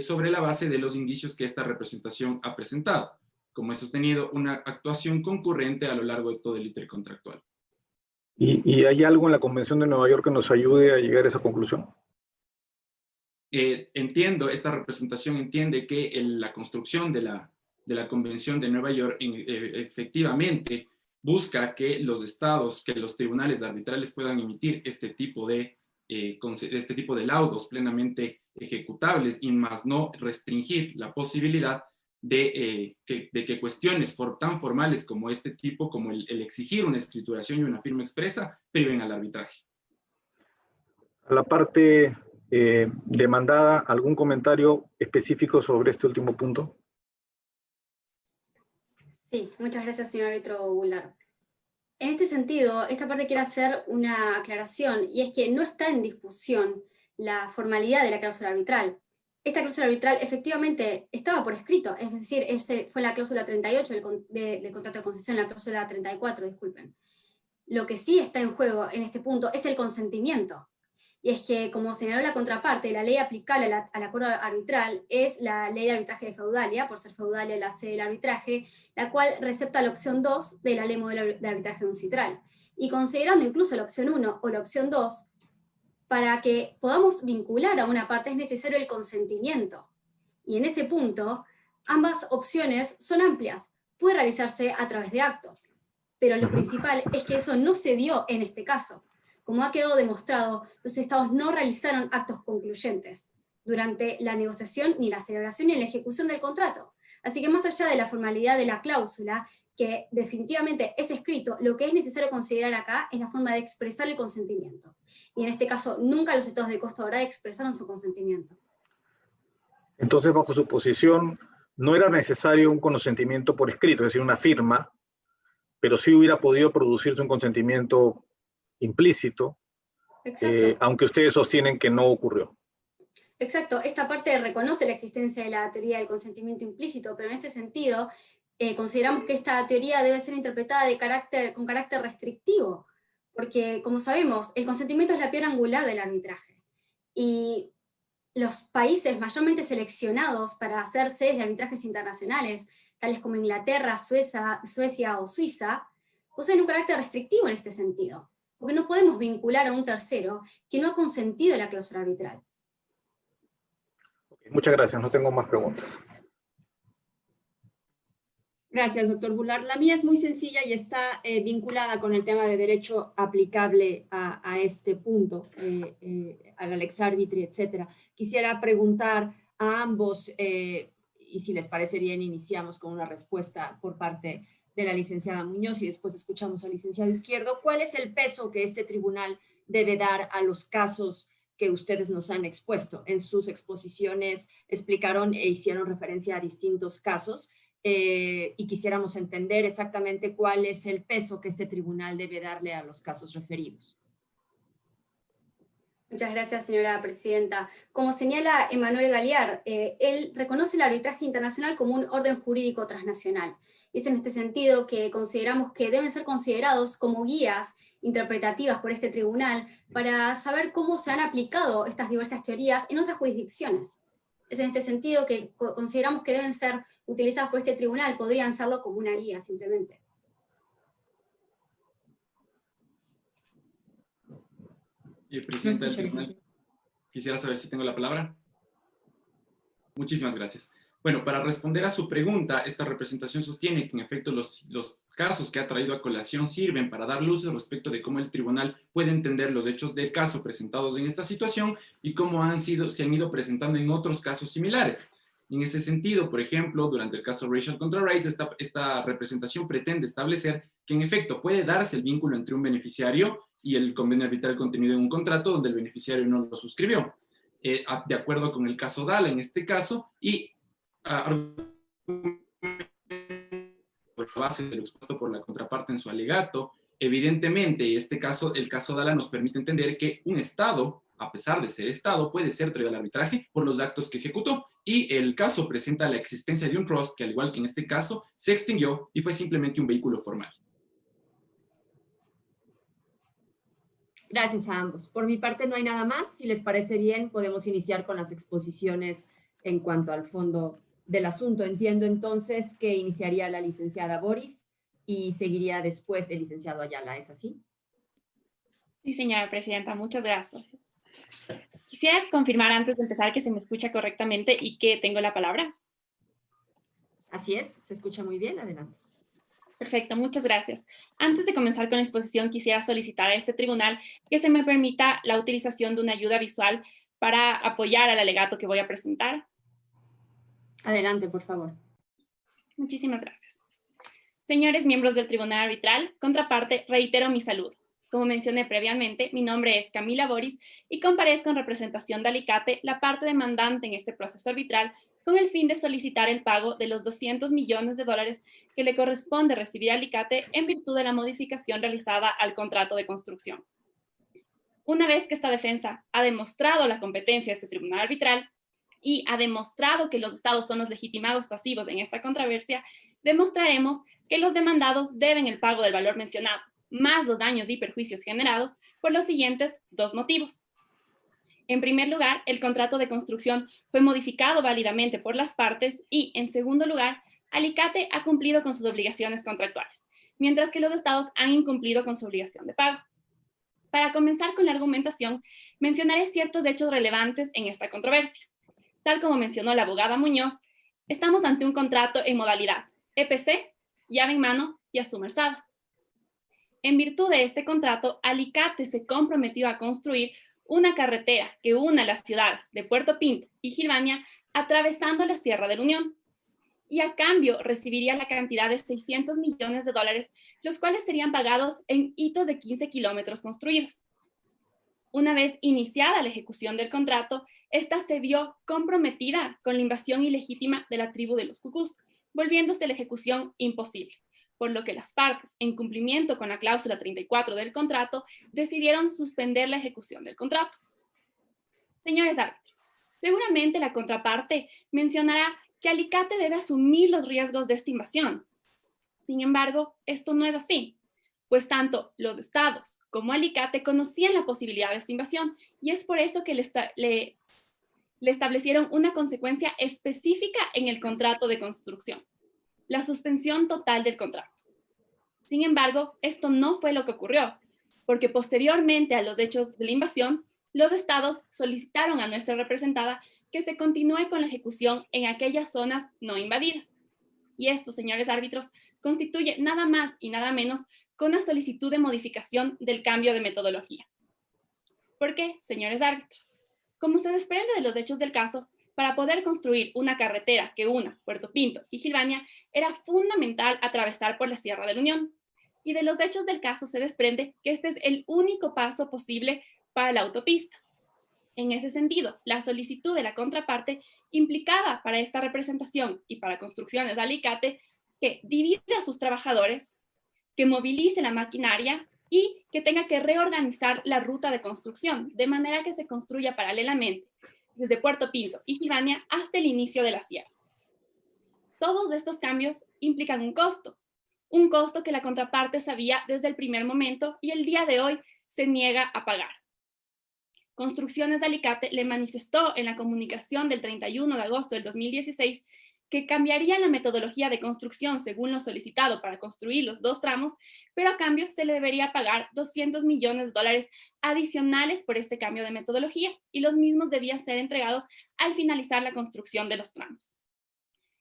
Speaker 6: sobre la base de los indicios que esta representación ha presentado, como he sostenido, una actuación concurrente a lo largo de todo el íter contractual.
Speaker 2: ¿Y hay algo en la Convención de Nueva York que nos ayude a llegar a esa conclusión?
Speaker 6: Esta representación entiende que la construcción de la Convención de Nueva York efectivamente busca que los estados, que los tribunales arbitrales puedan emitir este tipo de laudos plenamente ejecutables y más no restringir la posibilidad de que cuestiones tan formales como este tipo, como el exigir una escrituración y una firma expresa, priven al arbitraje.
Speaker 2: A la parte demandada, ¿algún comentario específico sobre este último punto?
Speaker 4: Sí, muchas gracias, señor árbitro Goulart. En este sentido, esta parte quiere hacer una aclaración, y es que no está en discusión la formalidad de la cláusula arbitral. Esta cláusula arbitral efectivamente estaba por escrito, es decir, fue la cláusula 38 del contrato de concesión, la cláusula 34, disculpen. Lo que sí está en juego en este punto es el consentimiento. Y es que, como señaló la contraparte, la ley aplicable al acuerdo arbitral es la ley de arbitraje de feudalia, por ser feudalia la sede del arbitraje, la cual recepta la opción 2 de la ley modelo de arbitraje uncitral. Y considerando incluso la opción 1 o la opción 2, para que podamos vincular a una parte es necesario el consentimiento. Y en ese punto, ambas opciones son amplias. Puede realizarse a través de actos. Pero lo principal es que eso no se dio en este caso. Como ha quedado demostrado, los estados no realizaron actos concluyentes durante la negociación, ni la celebración, ni la ejecución del contrato. Así que más allá de la formalidad de la cláusula, que definitivamente es escrito, lo que es necesario considerar acá es la forma de expresar el consentimiento. Y en este caso, nunca los estados de Costa Dorada expresaron su consentimiento.
Speaker 2: Entonces, bajo su posición, no era necesario un consentimiento por escrito, es decir, una firma, pero sí hubiera podido producirse un consentimiento implícito,
Speaker 4: Exacto.
Speaker 2: aunque ustedes sostienen que no ocurrió.
Speaker 4: Exacto, esta parte reconoce la existencia de la teoría del consentimiento implícito, pero en este sentido consideramos que esta teoría debe ser interpretada con carácter restrictivo, porque como sabemos, el consentimiento es la piedra angular del arbitraje. Y los países mayormente seleccionados para hacer sedes de arbitrajes internacionales, tales como Inglaterra, Suecia o Suiza, poseen un carácter restrictivo en este sentido, porque no podemos vincular a un tercero que no ha consentido la cláusula arbitral.
Speaker 2: Muchas gracias, no tengo más preguntas.
Speaker 7: Gracias, doctor Bular. La mía es muy sencilla y está vinculada con el tema de derecho aplicable a este punto, al Lex Arbitri, etcétera. Quisiera preguntar a ambos, y si les parece bien, iniciamos con una respuesta por parte de la licenciada Muñoz y después escuchamos al licenciado Izquierdo. ¿Cuál es el peso que este tribunal debe dar a los casos que ustedes nos han expuesto? En sus exposiciones explicaron e hicieron referencia a distintos casos. Y quisiéramos entender exactamente cuál es el peso que este tribunal debe darle a los casos referidos.
Speaker 4: Muchas gracias, señora presidenta. Como señala Emmanuel Galiard, él reconoce el arbitraje internacional como un orden jurídico transnacional. Y es en este sentido que consideramos que deben ser considerados como guías interpretativas por este tribunal para saber cómo se han aplicado estas diversas teorías en otras jurisdicciones. Es en este sentido que consideramos que deben ser utilizadas por este tribunal, podrían serlo como una guía simplemente.
Speaker 6: Presidente del tribunal, quisiera saber si tengo la palabra. Muchísimas gracias. Bueno, para responder a su pregunta, esta representación sostiene que en efecto los casos que ha traído a colación sirven para dar luces respecto de cómo el tribunal puede entender los hechos del caso presentados en esta situación y cómo se han ido presentando en otros casos similares. En ese sentido, por ejemplo, durante el caso Racial contra Rights, esta representación pretende establecer que en efecto puede darse el vínculo entre un beneficiario y el convenio arbitral contenido en un contrato donde el beneficiario no lo suscribió. De acuerdo con el caso Dala en este caso, y por la base de lo expuesto por la contraparte en su alegato, evidentemente, el caso Dala nos permite entender que un Estado, a pesar de ser Estado, puede ser traído al arbitraje por los actos que ejecutó, y el caso presenta la existencia de un trust que, al igual que en este caso, se extinguió y fue simplemente un vehículo formal.
Speaker 7: Gracias a ambos. Por mi parte no hay nada más. Si les parece bien, podemos iniciar con las exposiciones en cuanto al fondo del asunto. Entiendo entonces que iniciaría la licenciada Boris y seguiría después el licenciado Ayala. ¿Es así?
Speaker 8: Sí, señora presidenta. Muchas gracias. Quisiera confirmar antes de empezar que se me escucha correctamente y que tengo la palabra.
Speaker 7: Así es. Se escucha muy bien. Adelante.
Speaker 8: Perfecto, muchas gracias. Antes de comenzar con la exposición, quisiera solicitar a este tribunal que se me permita la utilización de una ayuda visual para apoyar al alegato que voy a presentar.
Speaker 7: Adelante, por favor.
Speaker 8: Muchísimas gracias. Señores miembros del Tribunal Arbitral, contraparte, reitero mis saludos. Como mencioné previamente, mi nombre es Camila Boris y comparezco en representación de Alicate, la parte demandante en este proceso arbitral, con el fin de solicitar el pago de los $200 millones que le corresponde recibir a Alicate en virtud de la modificación realizada al contrato de construcción. Una vez que esta defensa ha demostrado la competencia de este tribunal arbitral y ha demostrado que los estados son los legitimados pasivos en esta controversia, demostraremos que los demandados deben el pago del valor mencionado, más los daños y perjuicios generados por los siguientes dos motivos. En primer lugar, el contrato de construcción fue modificado válidamente por las partes y, en segundo lugar, Alicate ha cumplido con sus obligaciones contractuales, mientras que los estados han incumplido con su obligación de pago. Para comenzar con la argumentación, mencionaré ciertos hechos relevantes en esta controversia. Tal como mencionó la abogada Muñoz, estamos ante un contrato en modalidad EPC, llave en mano y a suma alzada. En virtud de este contrato, Alicate se comprometió a construir una carretera que una las ciudades de Puerto Pinto y Gilbaña atravesando la Sierra de la Unión. Y a cambio recibiría la cantidad de $600 millones, los cuales serían pagados en hitos de 15 kilómetros construidos. Una vez iniciada la ejecución del contrato, esta se vio comprometida con la invasión ilegítima de la tribu de los Cucús, volviéndose la ejecución imposible, por lo que las partes, en cumplimiento con la cláusula 34 del contrato, decidieron suspender la ejecución del contrato. Señores árbitros, seguramente la contraparte mencionará que Alicate debe asumir los riesgos de esta invasión. Sin embargo, esto no es así, pues tanto los estados como Alicate conocían la posibilidad de esta invasión y es por eso que le establecieron una consecuencia específica en el contrato de construcción, la suspensión total del contrato. Sin embargo, esto no fue lo que ocurrió, porque posteriormente a los hechos de la invasión, los estados solicitaron a nuestra representada que se continúe con la ejecución en aquellas zonas no invadidas. Y esto, señores árbitros, constituye nada más y nada menos que una solicitud de modificación del cambio de metodología. ¿Por qué, señores árbitros? Como se desprende de los hechos del caso, para poder construir una carretera que una Puerto Pinto y Gilvania, era fundamental atravesar por la Sierra de la Unión. Y de los hechos del caso se desprende que este es el único paso posible para la autopista. En ese sentido, la solicitud de la contraparte implicaba para esta representación y para Construcciones de Alicate que divide a sus trabajadores, que movilice la maquinaria y que tenga que reorganizar la ruta de construcción, de manera que se construya paralelamente desde Puerto Pinto y Gilvania hasta el inicio de la sierra. Todos estos cambios implican un costo que la contraparte sabía desde el primer momento y el día de hoy se niega a pagar. Construcciones de Alicate le manifestó en la comunicación del 31 de agosto del 2016 que cambiaría la metodología de construcción según lo solicitado para construir los 2 tramos, pero a cambio se le debería pagar $200 millones adicionales por este cambio de metodología y los mismos debían ser entregados al finalizar la construcción de los tramos.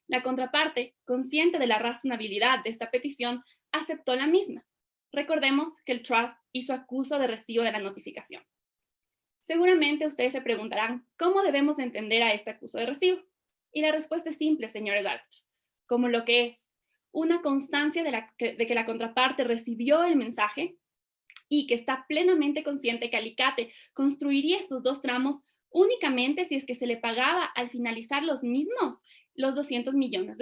Speaker 8: La contraparte, consciente de la razonabilidad de esta petición, aceptó la misma. Recordemos que el Trust hizo acuso de recibo de la notificación. Seguramente ustedes se preguntarán, ¿cómo debemos entender a este acuso de recibo? Y la respuesta es simple, señores árbitros, como lo que es una constancia de que la contraparte recibió el mensaje y que está plenamente consciente que Alicate construiría estos 2 tramos únicamente si es que se le pagaba al finalizar los mismos los $200 millones.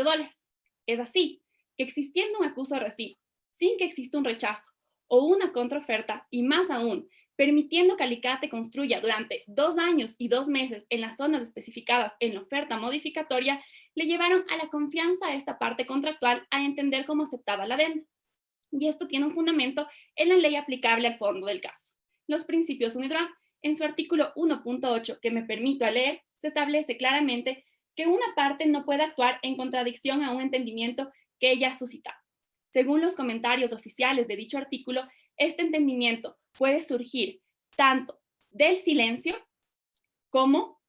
Speaker 8: Es así, que existiendo un acuso de recibo, sin que exista un rechazo o una contraoferta, y más aún, permitiendo que Alicate construya durante 2 años y 2 meses en las zonas especificadas en la oferta modificatoria, le llevaron a la confianza a esta parte contractual a entender como aceptada la venta. Y esto tiene un fundamento en la ley aplicable al fondo del caso. Los principios UNIDROIT, en su artículo 1.8, que me permito leer, se establece claramente que una parte no puede actuar en contradicción a un entendimiento que ella ha suscitado. Según los comentarios oficiales de dicho artículo, este entendimiento puede surgir tanto del silencio como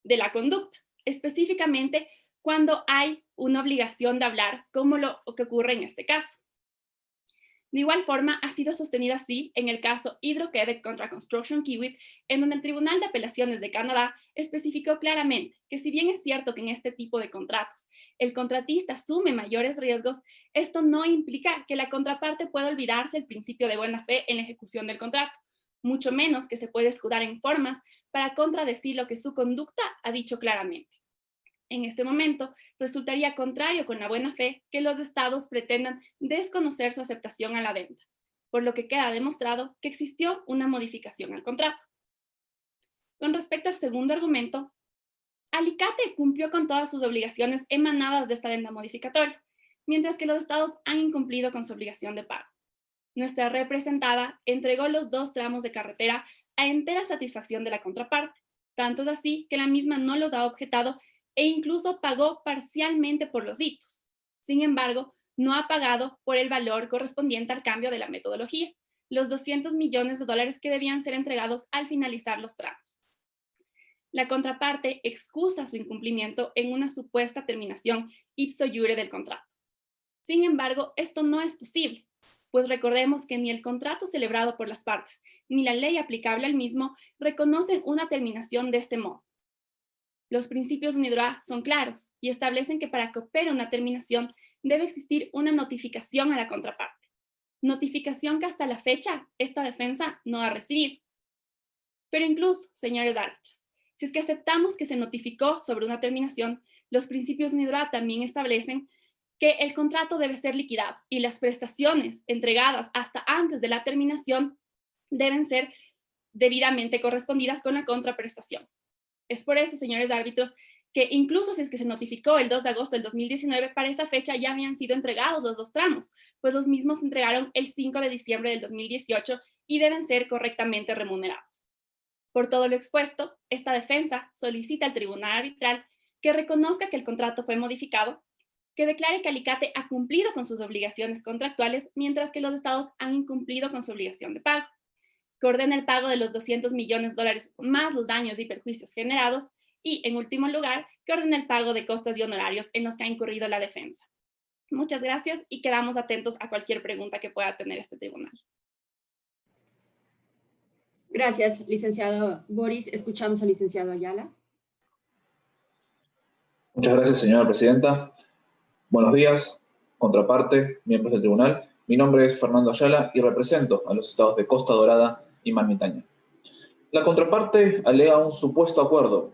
Speaker 8: de la conducta, específicamente cuando hay una obligación de hablar, como lo que ocurre en este caso. De igual forma, ha sido sostenido así en el caso Hydro-Québec contra Construction Kiewit, en donde el Tribunal de Apelaciones de Canadá especificó claramente que si bien es cierto que en este tipo de contratos el contratista asume mayores riesgos, esto no implica que la contraparte pueda olvidarse el principio de buena fe en la ejecución del contrato, mucho menos que se puede escudar en formas para contradecir lo que su conducta ha dicho claramente. En este momento, resultaría contrario con la buena fe que los estados pretendan desconocer su aceptación a la venta, por lo que queda demostrado que existió una modificación al contrato. Con respecto al segundo argumento, Alicate cumplió con todas sus obligaciones emanadas de esta venta modificatoria, mientras que los estados han incumplido con su obligación de pago. Nuestra representada entregó los 2 tramos de carretera a entera satisfacción de la contraparte, tanto es así que la misma no los ha objetado e incluso pagó parcialmente por los hitos. Sin embargo, no ha pagado por el valor correspondiente al cambio de la metodología, los $200 millones que debían ser entregados al finalizar los tramos. La contraparte excusa su incumplimiento en una supuesta terminación ipso iure del contrato. Sin embargo, esto no es posible, pues recordemos que ni el contrato celebrado por las partes ni la ley aplicable al mismo reconocen una terminación de este modo. Los principios UNIDROIT son claros y establecen que para que opere una terminación debe existir una notificación a la contraparte. Notificación que hasta la fecha esta defensa no ha recibido. Pero incluso, señores árbitros, Si es que aceptamos que se notificó sobre una terminación, los principios NIDROA también establecen que el contrato debe ser liquidado y las prestaciones entregadas hasta antes de la terminación deben ser debidamente correspondidas con la contraprestación. Es por eso, señores árbitros, que incluso si es que se notificó el 2 de agosto del 2019, para esa fecha ya habían sido entregados los 2 tramos, pues los mismos se entregaron el 5 de diciembre del 2018 y deben ser correctamente remunerados. Por todo lo expuesto, esta defensa solicita al Tribunal Arbitral que reconozca que el contrato fue modificado, que declare que Alicate ha cumplido con sus obligaciones contractuales, mientras que los estados han incumplido con su obligación de pago, que ordene el pago de los $200 millones más los daños y perjuicios generados, y, en último lugar, que ordene el pago de costas y honorarios en los que ha incurrido la defensa. Muchas gracias y quedamos atentos a cualquier pregunta que pueda tener este tribunal.
Speaker 7: Gracias, licenciado Boris. Escuchamos al licenciado Ayala.
Speaker 9: Muchas gracias, señora presidenta. Buenos días, contraparte, miembros del tribunal. Mi nombre es Fernando Ayala y represento a los estados de Costa Dorada y Marmitaña. La contraparte alega un supuesto acuerdo,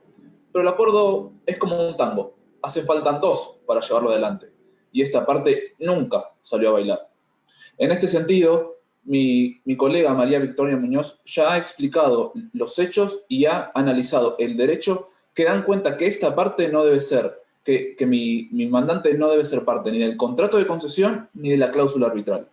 Speaker 9: pero el acuerdo es como un tango. Hacen falta 2 para llevarlo adelante, y esta parte nunca salió a bailar. En este sentido, mi colega María Victoria Muñoz ya ha explicado los hechos y ha analizado el derecho que dan cuenta que esta parte no debe ser, que mi mandante no debe ser parte ni del contrato de concesión ni de la cláusula arbitral.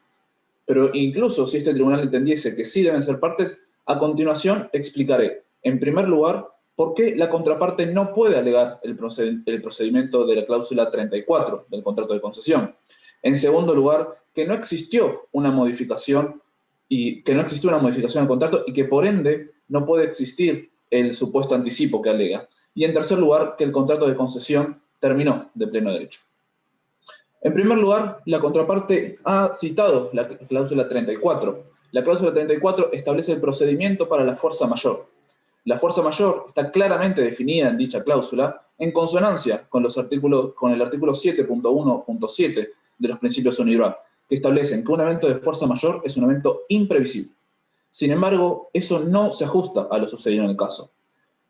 Speaker 9: Pero incluso si este tribunal entendiese que sí deben ser partes, a continuación explicaré, en primer lugar, por qué la contraparte no puede alegar el procedimiento de la cláusula 34 del contrato de concesión. En segundo lugar, que no existió una modificación del contrato y que por ende no puede existir el supuesto anticipo que alega. Y en tercer lugar, que el contrato de concesión terminó de pleno derecho. En primer lugar, la contraparte ha citado la cláusula 34. La cláusula 34 establece el procedimiento para la fuerza mayor. La fuerza mayor está claramente definida en dicha cláusula en consonancia con el artículo 7.1.7 de los principios UNIDROIT, que establecen que un evento de fuerza mayor es un evento imprevisible. Sin embargo, eso no se ajusta a lo sucedido en el caso.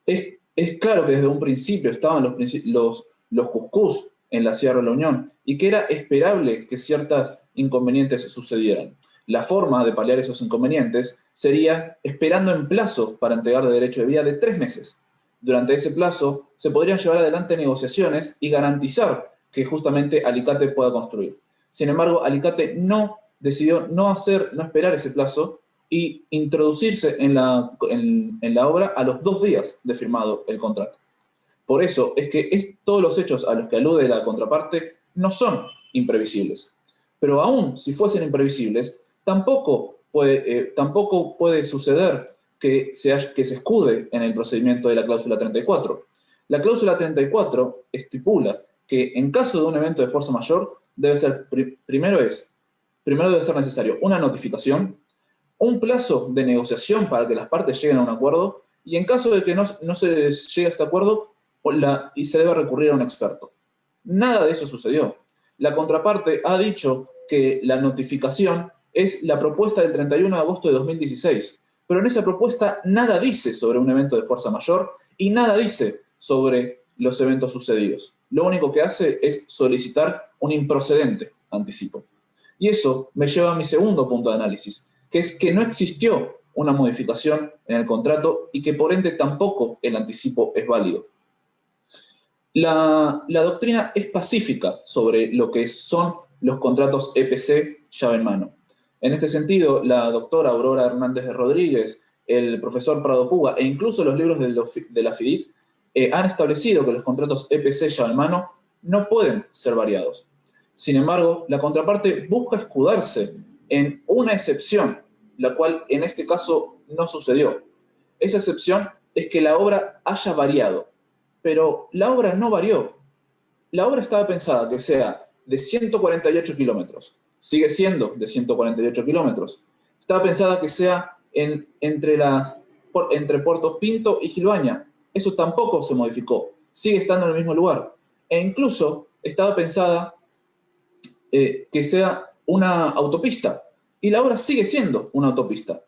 Speaker 9: Es claro que desde un principio estaban los cuscús en la Sierra de la Unión y que era esperable que ciertos inconvenientes sucedieran. La forma de paliar esos inconvenientes sería esperando en plazo para entregar de derecho de vía de 3 meses. Durante ese plazo se podrían llevar adelante negociaciones y garantizar que justamente Alicate pueda construir. Sin embargo, Alicate decidió no esperar ese plazo y introducirse en la obra a los 2 días de firmado el contrato. Por eso es que todos los hechos a los que alude la contraparte no son imprevisibles. Pero aún si fuesen imprevisibles, tampoco puede suceder que se escude en el procedimiento de la cláusula 34. La cláusula 34 estipula que en caso de un evento de fuerza mayor, primero debe ser necesario una notificación, un plazo de negociación para que las partes lleguen a un acuerdo, y en caso de que no se llegue a este acuerdo, y se debe recurrir a un experto. Nada de eso sucedió. La contraparte ha dicho que la notificación es la propuesta del 31 de agosto de 2016, pero en esa propuesta nada dice sobre un evento de fuerza mayor y nada dice sobre los eventos sucedidos. Lo único que hace es solicitar un improcedente anticipo. Y eso me lleva a mi segundo punto de análisis, que es que no existió una modificación en el contrato y que por ende tampoco el anticipo es válido. La doctrina es pacífica sobre lo que son los contratos EPC llave en mano. En este sentido, la doctora Aurora Hernández de Rodríguez, el profesor Prado Puga e incluso los libros de la FIDIC han establecido que los contratos EPC llave en mano no pueden ser variados. Sin embargo, la contraparte busca escudarse en una excepción, la cual en este caso no sucedió. Esa excepción es que la obra haya variado. Pero la obra no varió. La obra estaba pensada que sea de 148 kilómetros. Sigue siendo de 148 kilómetros. Estaba pensada que sea entre Puerto Pinto y Gilbaña. Eso tampoco se modificó. Sigue estando en el mismo lugar. E incluso estaba pensada que sea una autopista. Y la obra sigue siendo una autopista.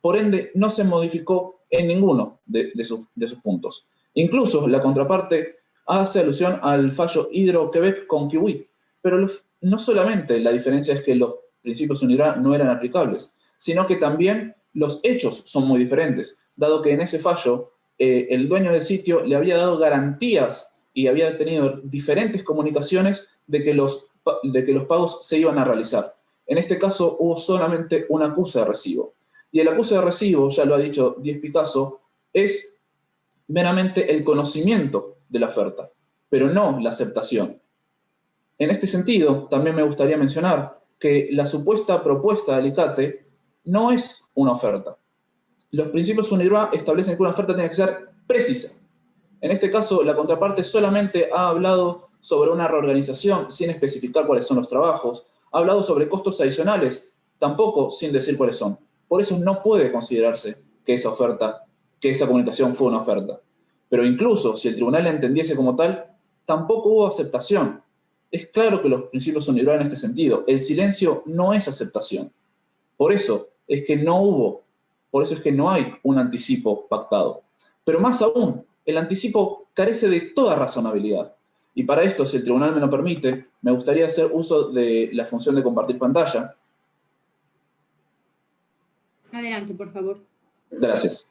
Speaker 9: Por ende, no se modificó en ninguno de sus puntos. Incluso la contraparte hace alusión al fallo Hydro-Québec con Kiwi, pero no solamente la diferencia es que los principios UNIRA no eran aplicables, sino que también los hechos son muy diferentes, dado que en ese fallo el dueño del sitio le había dado garantías y había tenido diferentes comunicaciones de que los pagos se iban a realizar. En este caso hubo solamente un acuse de recibo. Y el acuse de recibo, ya lo ha dicho Díez Picasso, es meramente el conocimiento de la oferta, pero no la aceptación. En este sentido, también me gustaría mencionar que la supuesta propuesta de Alicate no es una oferta. Los principios UNIRA establecen que una oferta tiene que ser precisa. En este caso, la contraparte solamente ha hablado sobre una reorganización sin especificar cuáles son los trabajos, ha hablado sobre costos adicionales, tampoco sin decir cuáles son. Por eso no puede considerarse que esa comunicación fue una oferta. Pero incluso si el tribunal la entendiese como tal, tampoco hubo aceptación. Es claro que los principios UNIRA en este sentido. El silencio no es aceptación. Por eso es que no hay un anticipo pactado. Pero más aún, el anticipo carece de toda razonabilidad. Y para esto, si el tribunal me lo permite, me gustaría hacer uso de la función de compartir pantalla.
Speaker 7: Adelante, por favor.
Speaker 9: Gracias.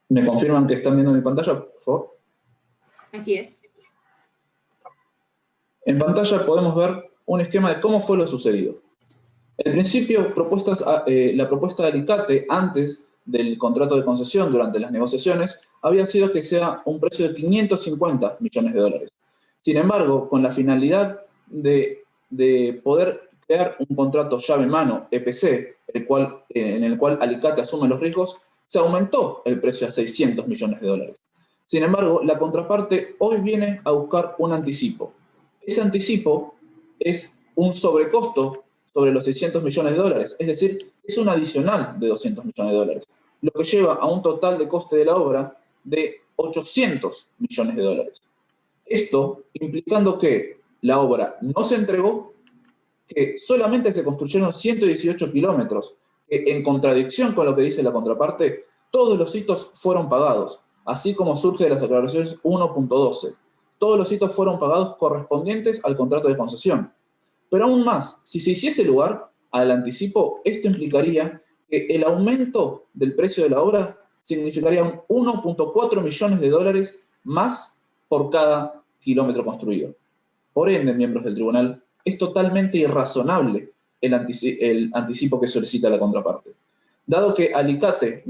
Speaker 9: ¿Me confirman que están viendo mi pantalla, por favor?
Speaker 7: Así es.
Speaker 9: En pantalla podemos ver un esquema de cómo fue lo sucedido. En principio, la propuesta de Alicate antes del contrato de concesión durante las negociaciones había sido que sea un precio de 550 millones de dólares. Sin embargo, con la finalidad de poder crear un contrato llave en mano, EPC, en el cual Alicate asume los riesgos, se aumentó el precio a 600 millones de dólares. Sin embargo, la contraparte hoy viene a buscar un anticipo. Ese anticipo es un sobrecosto sobre los 600 millones de dólares, es decir, es un adicional de 200 millones de dólares, lo que lleva a un total de coste de la obra de 800 millones de dólares. Esto implicando que la obra no se entregó, que solamente se construyeron 118 kilómetros, que en contradicción con lo que dice la contraparte, todos los hitos fueron pagados, así como surge de las aclaraciones 1.12. Todos los hitos fueron pagados correspondientes al contrato de concesión. Pero aún más, si se hiciese lugar al anticipo, esto implicaría que el aumento del precio de la obra significaría un 1.4 millones de dólares más por cada kilómetro construido. Por ende, miembros del tribunal, es totalmente irrazonable el anticipo que solicita la contraparte. Dado que Alicate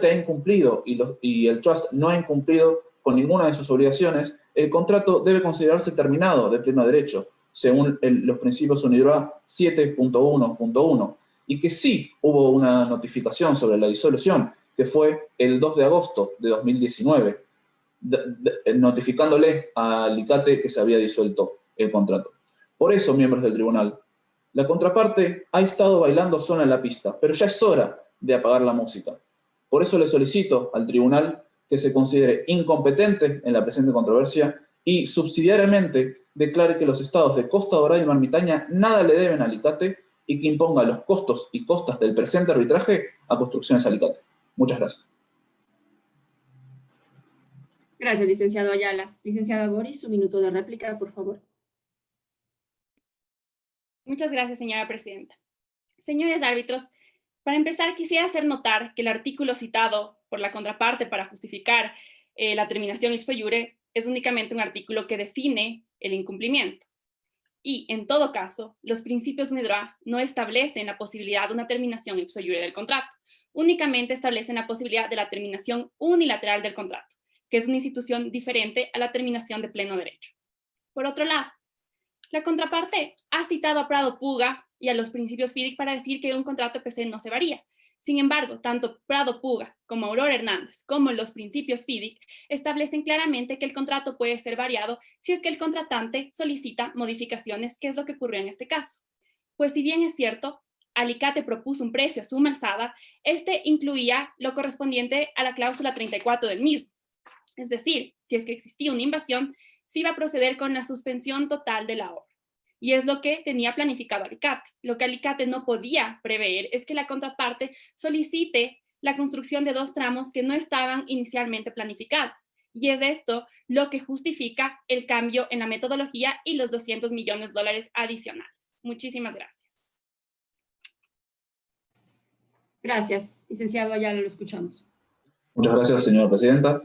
Speaker 9: ha incumplido y el Trust no ha incumplido con ninguna de sus obligaciones, el contrato debe considerarse terminado de pleno derecho, según los principios UNIDROIT 7.1.1, y que sí hubo una notificación sobre la disolución, que fue el 2 de agosto de 2019, notificándole a Alicate que se había disuelto el contrato. Por eso, miembros del tribunal, la contraparte ha estado bailando sola en la pista, pero ya es hora de apagar la música. Por eso le solicito al tribunal que se considere incompetente en la presente controversia y subsidiariamente declare que los estados de Costa Dorada y Mar Mitaña nada le deben a Alicate y que imponga los costos y costas del presente arbitraje a Construcciones Alicate. Muchas gracias.
Speaker 7: Gracias, licenciado Ayala. Licenciada Boris, su minuto de réplica, por favor.
Speaker 8: Muchas gracias, señora presidenta. Señores árbitros, para empezar, quisiera hacer notar que el artículo citado por la contraparte para justificar la terminación ipso iure es únicamente un artículo que define el incumplimiento. Y, en todo caso, los principios UNIDROIT no establecen la posibilidad de una terminación ipso iure del contrato, únicamente establecen la posibilidad de la terminación unilateral del contrato, que es una institución diferente a la terminación de pleno derecho. Por otro lado, la contraparte ha citado a Prado Puga y a los principios FIDIC para decir que un contrato EPC no se varía. Sin embargo, tanto Prado Puga como Aurora Hernández, como los principios FIDIC, establecen claramente que el contrato puede ser variado si es que el contratante solicita modificaciones, que es lo que ocurrió en este caso. Pues si bien es cierto, Alicate propuso un precio a suma alzada, este incluía lo correspondiente a la cláusula 34 del mismo. Es decir, si es que existía una invasión, se iba a proceder con la suspensión total de la obra. y es lo que tenía planificado Alicate. Lo que Alicate no podía prever es que la contraparte solicite la construcción de 2 tramos que no estaban inicialmente planificados. Y es esto lo que justifica el cambio en la metodología y los $200 millones adicionales. Muchísimas gracias.
Speaker 7: Gracias. Licenciado Ayala, lo escuchamos.
Speaker 9: Muchas gracias, señora presidenta.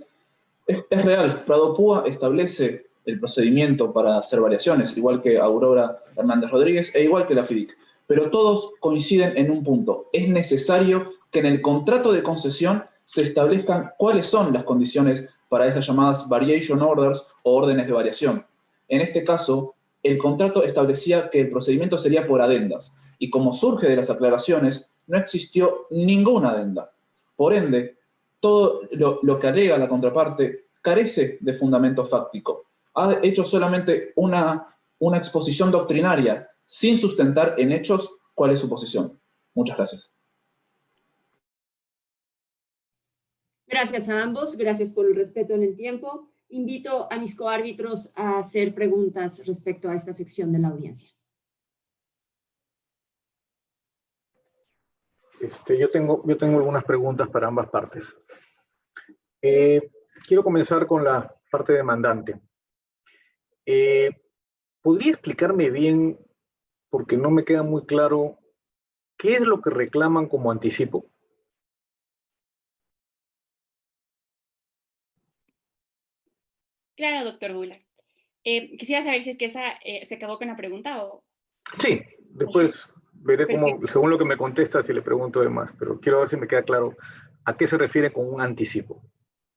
Speaker 9: Es real, Prado Púa establece el procedimiento para hacer variaciones, igual que Aurora Hernández Rodríguez e igual que la FIDIC. Pero todos coinciden en un punto. Es necesario que en el contrato de concesión se establezcan cuáles son las condiciones para esas llamadas variation orders o órdenes de variación. En este caso, el contrato establecía que el procedimiento sería por adendas, y como surge de las aclaraciones, no existió ninguna adenda. Por ende, todo lo que alega la contraparte carece de fundamento fáctico. Ha hecho solamente una exposición doctrinaria, sin sustentar en hechos cuál es su posición. Muchas gracias.
Speaker 7: Gracias a ambos, gracias por el respeto en el tiempo. Invito a mis coárbitros a hacer preguntas respecto a esta sección de la audiencia.
Speaker 2: Yo tengo algunas preguntas para ambas partes. Quiero comenzar con la parte demandante. ¿Podría explicarme bien, porque no me queda muy claro, qué es lo que reclaman como anticipo?
Speaker 8: Claro, doctor Bula. Quisiera saber si es que esa se acabó con la pregunta o...
Speaker 2: Sí, después veré cómo, según lo que me contesta, si le pregunto de más, pero quiero ver si me queda claro a qué se refiere con un anticipo.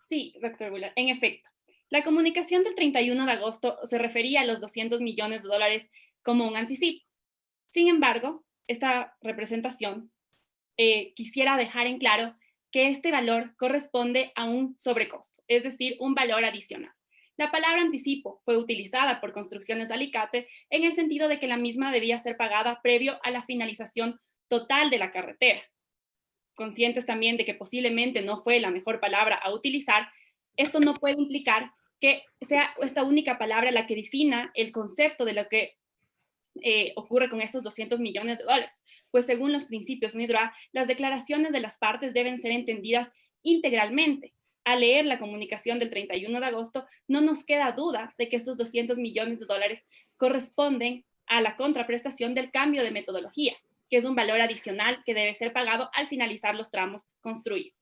Speaker 8: Sí, doctor Bula, en efecto. La comunicación del 31 de agosto se refería a los $200 millones como un anticipo. Sin embargo, esta representación quisiera dejar en claro que este valor corresponde a un sobrecosto, es decir, un valor adicional. La palabra anticipo fue utilizada por Construcciones de Alicate en el sentido de que la misma debía ser pagada previo a la finalización total de la carretera. Conscientes también de que posiblemente no fue la mejor palabra a utilizar, esto no puede implicar que sea esta única palabra la que defina el concepto de lo que ocurre con estos $200 millones, pues según los principios MIDROA, las declaraciones de las partes deben ser entendidas integralmente. Al leer la comunicación del 31 de agosto, no nos queda duda de que estos $200 millones corresponden a la contraprestación del cambio de metodología, que es un valor adicional que debe ser pagado al finalizar los tramos construidos.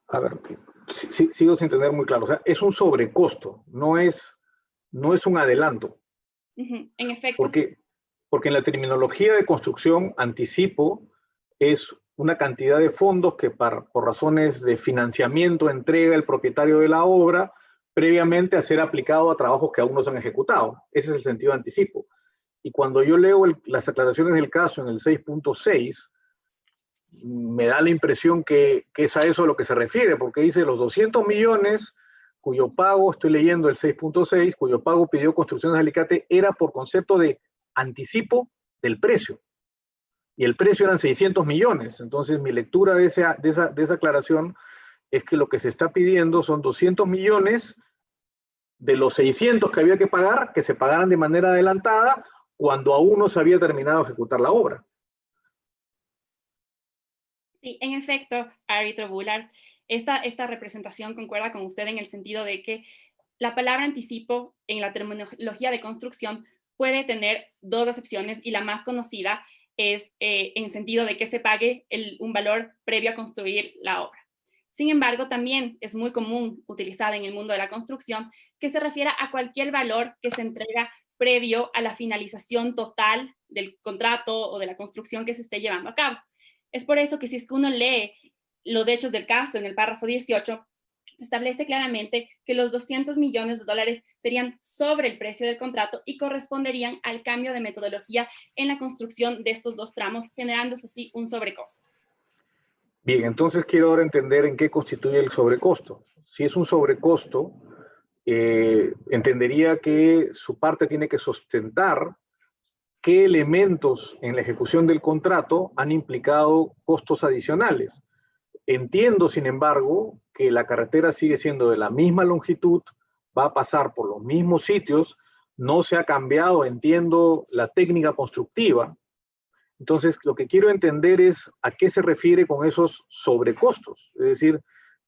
Speaker 2: A ver, sigo sin tener muy claro. O sea, es un sobrecosto, no es un adelanto.
Speaker 8: En efecto.
Speaker 2: Porque en la terminología de construcción, anticipo es una cantidad de fondos que por razones de financiamiento entrega el propietario de la obra previamente a ser aplicado a trabajos que aún no se han ejecutado. Ese es el sentido de anticipo. Y cuando yo leo las aclaraciones del caso en el 6.6, me da la impresión que es a eso a lo que se refiere, porque dice los 200 millones cuyo pago, estoy leyendo el 6.6, cuyo pago pidió Construcciones de Alicate era por concepto de anticipo del precio. Y el precio eran 600 millones. Entonces, mi lectura de esa aclaración es que lo que se está pidiendo son 200 millones de los 600 que había que pagar, que se pagaran de manera adelantada cuando aún no se había terminado de ejecutar la obra.
Speaker 8: Sí, en efecto, árbitro Bullard, esta representación concuerda con usted en el sentido de que la palabra anticipo en la terminología de construcción puede tener 2 acepciones y la más conocida es en sentido de que se pague un valor previo a construir la obra. Sin embargo, también es muy común utilizada en el mundo de la construcción que se refiere a cualquier valor que se entrega previo a la finalización total del contrato o de la construcción que se esté llevando a cabo. Es por eso que si es que uno lee los hechos del caso en el párrafo 18, se establece claramente que los $200 millones serían sobre el precio del contrato y corresponderían al cambio de metodología en la construcción de estos 2 tramos, generándose así un sobrecosto.
Speaker 2: Bien, entonces quiero ahora entender en qué constituye el sobrecosto. Si es un sobrecosto, entendería que su parte tiene que sustentar qué elementos en la ejecución del contrato han implicado costos adicionales. Entiendo, sin embargo, que la carretera sigue siendo de la misma longitud, va a pasar por los mismos sitios, no se ha cambiado, entiendo, la técnica constructiva. Entonces, lo que quiero entender es a qué se refiere con esos sobrecostos. Es decir,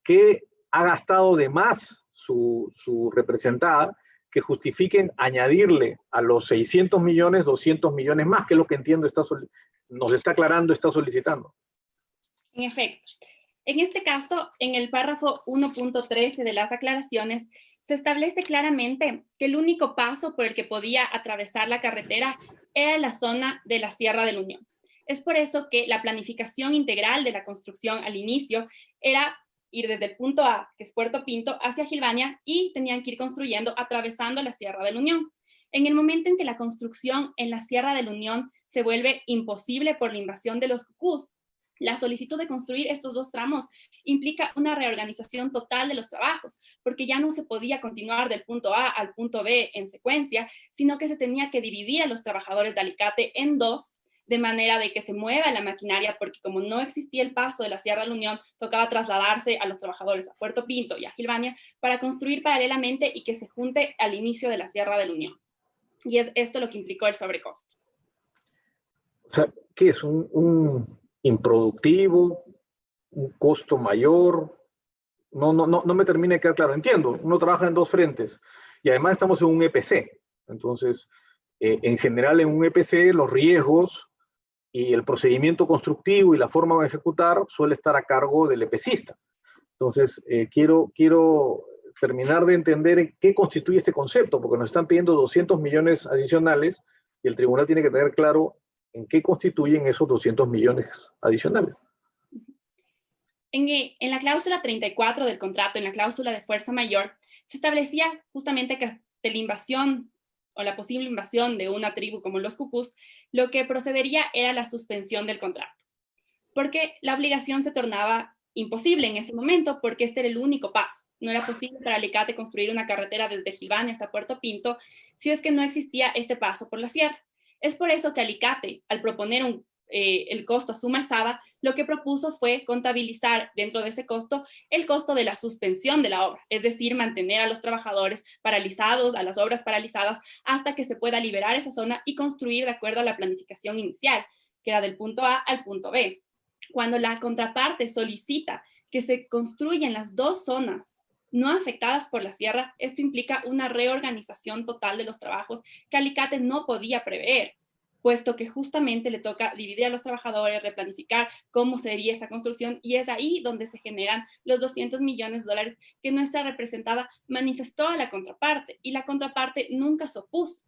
Speaker 2: ¿qué ha gastado de más su representada que justifiquen añadirle a los 600 millones, 200 millones más, que es lo que entiendo nos está aclarando, está solicitando?
Speaker 8: En efecto, en este caso, en el párrafo 1.13 de las aclaraciones, se establece claramente que el único paso por el que podía atravesar la carretera era la zona de la Sierra de la Unión. Es por eso que la planificación integral de la construcción al inicio era ir desde el punto A, que es Puerto Pinto, hacia Gilvania, y tenían que ir construyendo atravesando la Sierra de la Unión. En el momento en que la construcción en la Sierra de la Unión se vuelve imposible por la invasión de los cucús, la solicitud de construir estos dos tramos implica una reorganización total de los trabajos, porque ya no se podía continuar del punto A al punto B en secuencia, sino que se tenía que dividir a los trabajadores de Alicate en dos, de manera de que se mueva la maquinaria, porque como no existía el paso de la Sierra de la Unión, tocaba trasladarse a los trabajadores a Puerto Pinto y a Gilvania para construir paralelamente y que se junte al inicio de la Sierra de la Unión. Y es esto lo que implicó el sobrecosto.
Speaker 2: O sea, ¿qué es? ¿Un improductivo? ¿Un costo mayor? No me termina de quedar claro. Entiendo, uno trabaja en dos frentes y además estamos en un EPC. Entonces, en general en un EPC los riesgos y el procedimiento constructivo y la forma de ejecutar suele estar a cargo del EPCista. Entonces, quiero terminar de entender qué constituye este concepto, porque nos están pidiendo 200 millones adicionales y el tribunal tiene que tener claro en qué constituyen esos 200 millones adicionales.
Speaker 8: En la cláusula 34 del contrato, en la cláusula de fuerza mayor, se establecía justamente que de la invasión o la posible invasión de una tribu como los cucús, lo que procedería era la suspensión del contrato, porque la obligación se tornaba imposible en ese momento, porque este era el único paso. No era posible para Alicate construir una carretera desde Gilvania hasta Puerto Pinto si es que no existía este paso por la sierra. Es por eso que Alicate, al proponer el costo a suma alzada, lo que propuso fue contabilizar dentro de ese costo el costo de la suspensión de la obra, es decir, mantener a los trabajadores paralizados, a las obras paralizadas, hasta que se pueda liberar esa zona y construir de acuerdo a la planificación inicial, que era del punto A al punto B. Cuando la contraparte solicita que se construyan las dos zonas no afectadas por la sierra, esto implica una reorganización total de los trabajos que Alicate no podía prever, puesto que justamente le toca dividir a los trabajadores, replanificar cómo sería esta construcción, y es ahí donde se generan los 200 millones de dólares que nuestra representada manifestó a la contraparte, y la contraparte nunca se opuso.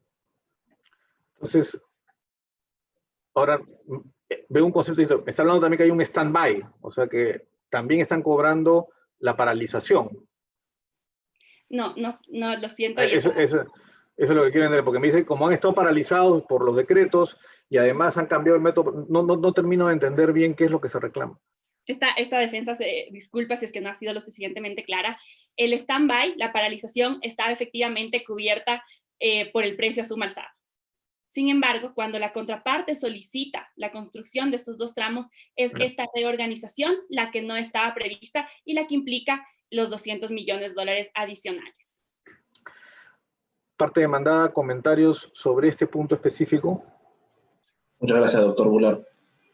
Speaker 2: Entonces, ahora veo un concepto, me está hablando también que hay un stand-by, o sea que también están cobrando la paralización.
Speaker 8: No, lo siento.
Speaker 2: Eso es lo que quiero entender, porque me dice, como han estado paralizados por los decretos y además han cambiado el método, no termino de entender bien qué es lo que se reclama.
Speaker 8: Esta defensa se disculpa si es que no ha sido lo suficientemente clara. El stand-by, la paralización, estaba efectivamente cubierta por el precio a suma alzada. Sin embargo, cuando la contraparte solicita la construcción de estos dos tramos, es esta reorganización la que no estaba prevista y la que implica los 200 millones de dólares adicionales.
Speaker 2: Parte demandada, comentarios sobre este punto específico.
Speaker 9: Muchas gracias, doctor Goulart.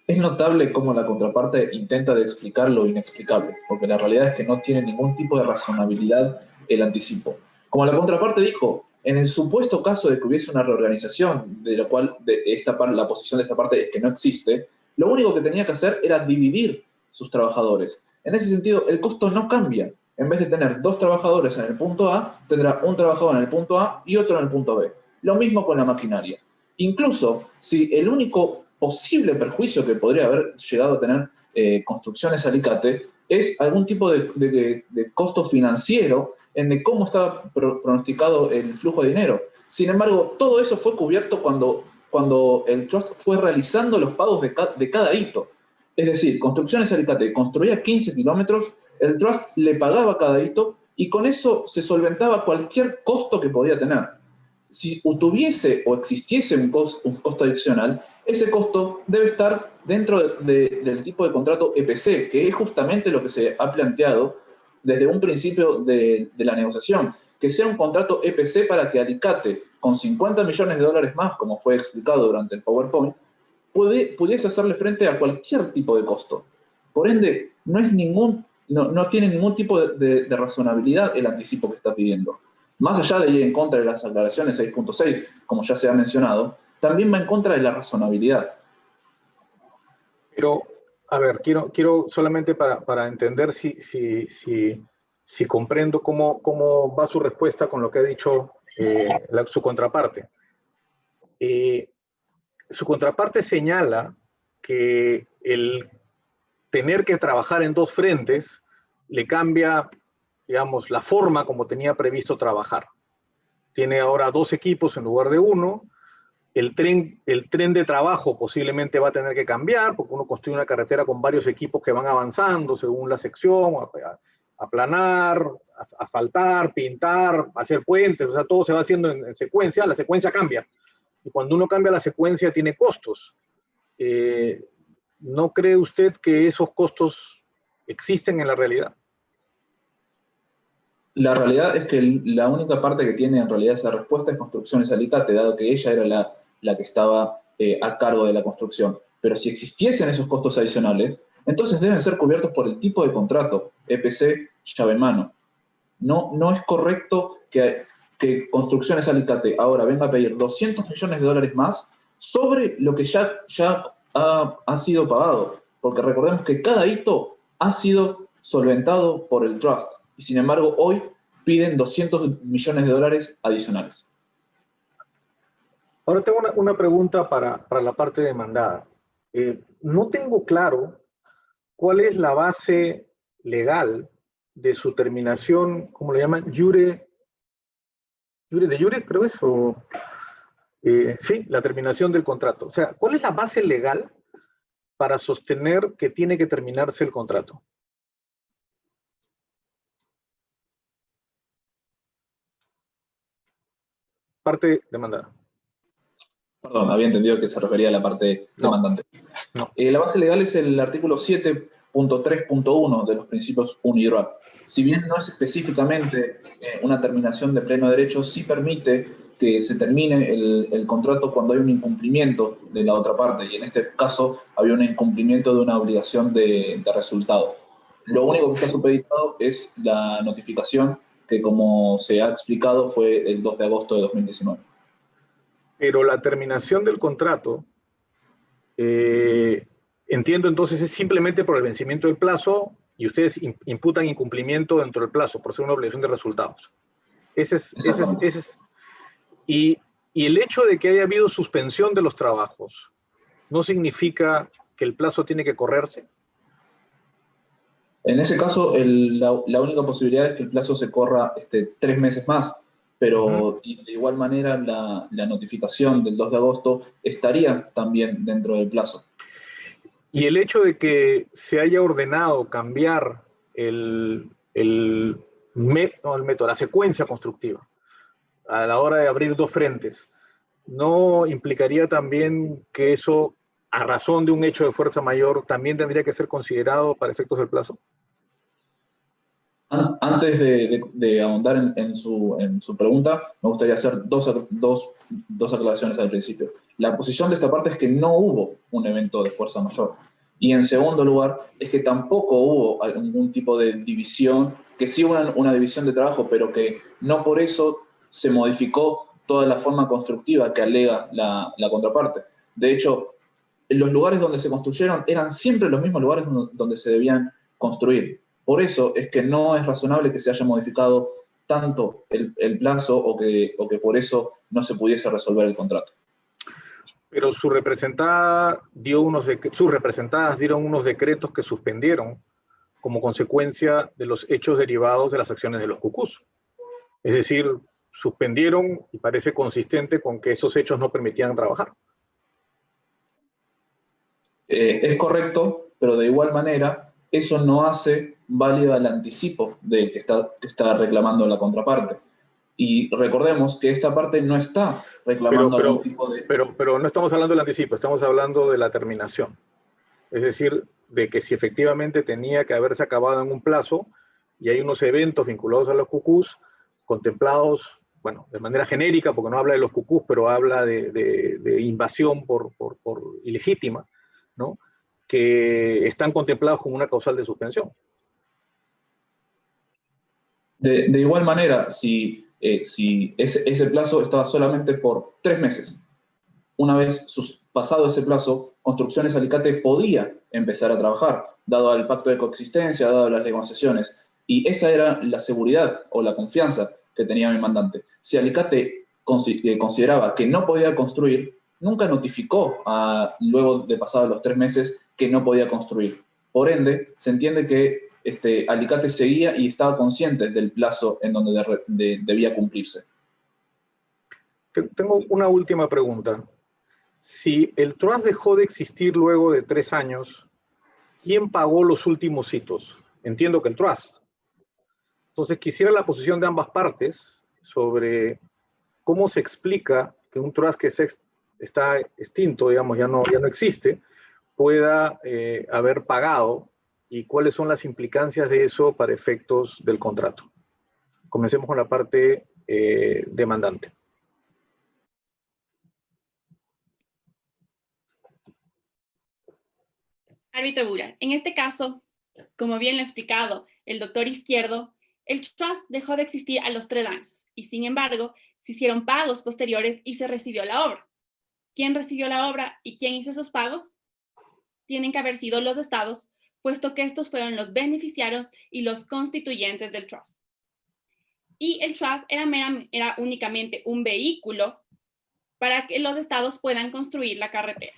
Speaker 9: Es notable cómo la contraparte intenta de explicar lo inexplicable, porque la realidad es que no tiene ningún tipo de razonabilidad el anticipo. Como la contraparte dijo, en el supuesto caso de que hubiese una reorganización, de lo cual la posición de esta parte es que no existe, lo único que tenía que hacer era dividir sus trabajadores. En ese sentido, el costo no cambia. En vez de tener dos trabajadores en el punto A, tendrá un trabajador en el punto A y otro en el punto B. Lo mismo con la maquinaria. Incluso si el único posible perjuicio que podría haber llegado a tener Construcciones Alicate es algún tipo de costo financiero en de cómo estaba pronosticado el flujo de dinero. Sin embargo, todo eso fue cubierto cuando el Trust fue realizando los pagos de cada hito. Es decir, Construcciones Alicate construía 15 kilómetros, el Trust le pagaba cada hito y con eso se solventaba cualquier costo que podía tener. Si tuviese o existiese un costo adicional, ese costo debe estar dentro del tipo de contrato EPC, que es justamente lo que se ha planteado desde un principio de la negociación, que sea un contrato EPC para que Alicate, con 50 millones de dólares más, como fue explicado durante el PowerPoint, pudiese hacerle frente a cualquier tipo de costo. Por ende, no tiene ningún tipo de razonabilidad el anticipo que está pidiendo. Más allá de ir en contra de las aclaraciones 6.6, como ya se ha mencionado, también va en contra de la razonabilidad.
Speaker 2: Pero, a ver, quiero solamente para entender si comprendo cómo va su respuesta con lo que ha dicho su contraparte. Su contraparte señala que el tener que trabajar en dos frentes le cambia, digamos, la forma como tenía previsto trabajar. Tiene ahora dos equipos en lugar de uno. El tren de trabajo posiblemente va a tener que cambiar, porque uno construye una carretera con varios equipos que van avanzando según la sección, aplanar, asfaltar, pintar, hacer puentes, o sea, todo se va haciendo en secuencia, la secuencia cambia. Y cuando uno cambia la secuencia tiene costos. ¿No cree usted que esos costos existen en la realidad?
Speaker 9: La realidad es que la única parte que tiene en realidad esa respuesta es Construcciones Alicate, dado que ella era la que estaba a cargo de la construcción. Pero si existiesen esos costos adicionales, entonces deben ser cubiertos por el tipo de contrato, EPC, llave en mano. No es correcto que Construcciones Alicate ahora venga a pedir 200 millones de dólares más sobre lo que ya ha sido pagado. Porque recordemos que cada hito ha sido solventado por el Trust. Y sin embargo, hoy piden 200 millones de dólares adicionales.
Speaker 2: Ahora tengo una pregunta para la parte demandada. No tengo claro cuál es la base legal de su terminación, ¿cómo le llaman? Jure de jure, creo es, o sí, la terminación del contrato. O sea, ¿cuál es la base legal para sostener que tiene que terminarse el contrato? Parte demandada.
Speaker 9: Perdón, había entendido que se refería a la parte demandante.
Speaker 2: No.
Speaker 9: La base legal es el artículo 7.3.1 de los principios UNIDROIT. Si bien no es específicamente una terminación de pleno derecho, sí permite que se termine el contrato cuando hay un incumplimiento de la otra parte, y en este caso había un incumplimiento de una obligación de resultado. Lo único que está supeditado es la notificación, que como se ha explicado fue el 2 de agosto de 2019.
Speaker 2: Pero la terminación del contrato, entiendo entonces, es simplemente por el vencimiento del plazo y ustedes imputan incumplimiento dentro del plazo por ser una obligación de resultados. Y el hecho de que haya habido suspensión de los trabajos, ¿no significa que el plazo tiene que correrse?
Speaker 9: En ese caso, la única posibilidad es que el plazo se corra 3 meses más, pero de igual manera la notificación del 2 de agosto estaría también dentro del plazo.
Speaker 2: Y el hecho de que se haya ordenado cambiar la secuencia constructiva a la hora de abrir dos frentes, ¿no implicaría también que eso, a razón de un hecho de fuerza mayor, también tendría que ser considerado para efectos del plazo?
Speaker 9: Antes de ahondar en su pregunta, me gustaría hacer dos aclaraciones al principio. La posición de esta parte es que no hubo un evento de fuerza mayor. Y en segundo lugar, es que tampoco hubo algún tipo de división, que sí hubo una división de trabajo, pero que no por eso se modificó toda la forma constructiva que alega la contraparte. De hecho, los lugares donde se construyeron eran siempre los mismos lugares donde se debían construir. Por eso es que no es razonable que se haya modificado tanto el plazo o que por eso no se pudiese resolver el contrato.
Speaker 2: Pero sus representadas dieron unos decretos que suspendieron como consecuencia de los hechos derivados de las acciones de los cucús. Es decir, suspendieron y parece consistente con que esos hechos no permitían trabajar.
Speaker 9: Es correcto, pero de igual manera eso no hace válida el anticipo de que está reclamando la contraparte. Y recordemos que esta parte no está reclamando algún tipo de...
Speaker 2: Pero no estamos hablando del anticipo, estamos hablando de la terminación. Es decir, de que si efectivamente tenía que haberse acabado en un plazo y hay unos eventos vinculados a los cucús, contemplados, bueno, de manera genérica, porque no habla de los cucús, pero habla de invasión por ilegítima, ¿no? Que están contemplados como una causal de suspensión.
Speaker 9: De igual manera, si ese plazo estaba solamente por 3 meses, una vez pasado ese plazo, Construcciones Alicate podía empezar a trabajar, dado el pacto de coexistencia, dado las negociaciones, y esa era la seguridad o la confianza que tenía mi mandante. Si Alicate consideraba que no podía construir, nunca notificó luego de pasados los 3 meses que no podía construir. Por ende, se entiende que Alicate seguía y estaba consciente del plazo en donde debía cumplirse.
Speaker 2: Tengo una última pregunta. Si el trust dejó de existir luego de 3 años, ¿quién pagó los últimos hitos? Entiendo que el trust. Entonces quisiera la posición de ambas partes sobre cómo se explica que un trust que está extinto, digamos, ya no existe, pueda haber pagado y cuáles son las implicancias de eso para efectos del contrato. Comencemos con la parte demandante.
Speaker 8: Árbitro Bular, en este caso, como bien lo ha explicado el doctor Izquierdo, el trust dejó de existir a los 3 años y sin embargo se hicieron pagos posteriores y se recibió la obra. ¿Quién recibió la obra y quién hizo esos pagos? Tienen que haber sido los estados, puesto que estos fueron los beneficiarios y los constituyentes del trust. Y el trust era únicamente un vehículo para que los estados puedan construir la carretera.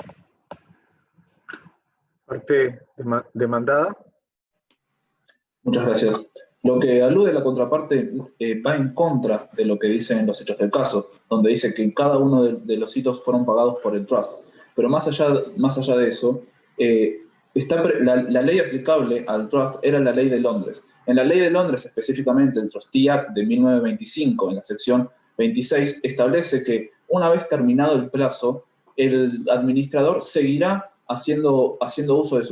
Speaker 2: Parte demandada.
Speaker 9: Muchas gracias. Lo que alude la contraparte va en contra de lo que dicen los hechos del caso, donde dice que cada uno de los hitos fueron pagados por el trust. Pero más allá de eso, la ley aplicable al trust era la ley de Londres. En la ley de Londres, específicamente el Trustee Act de 1925, en la sección 26, establece que una vez terminado el plazo, el administrador seguirá haciendo uso de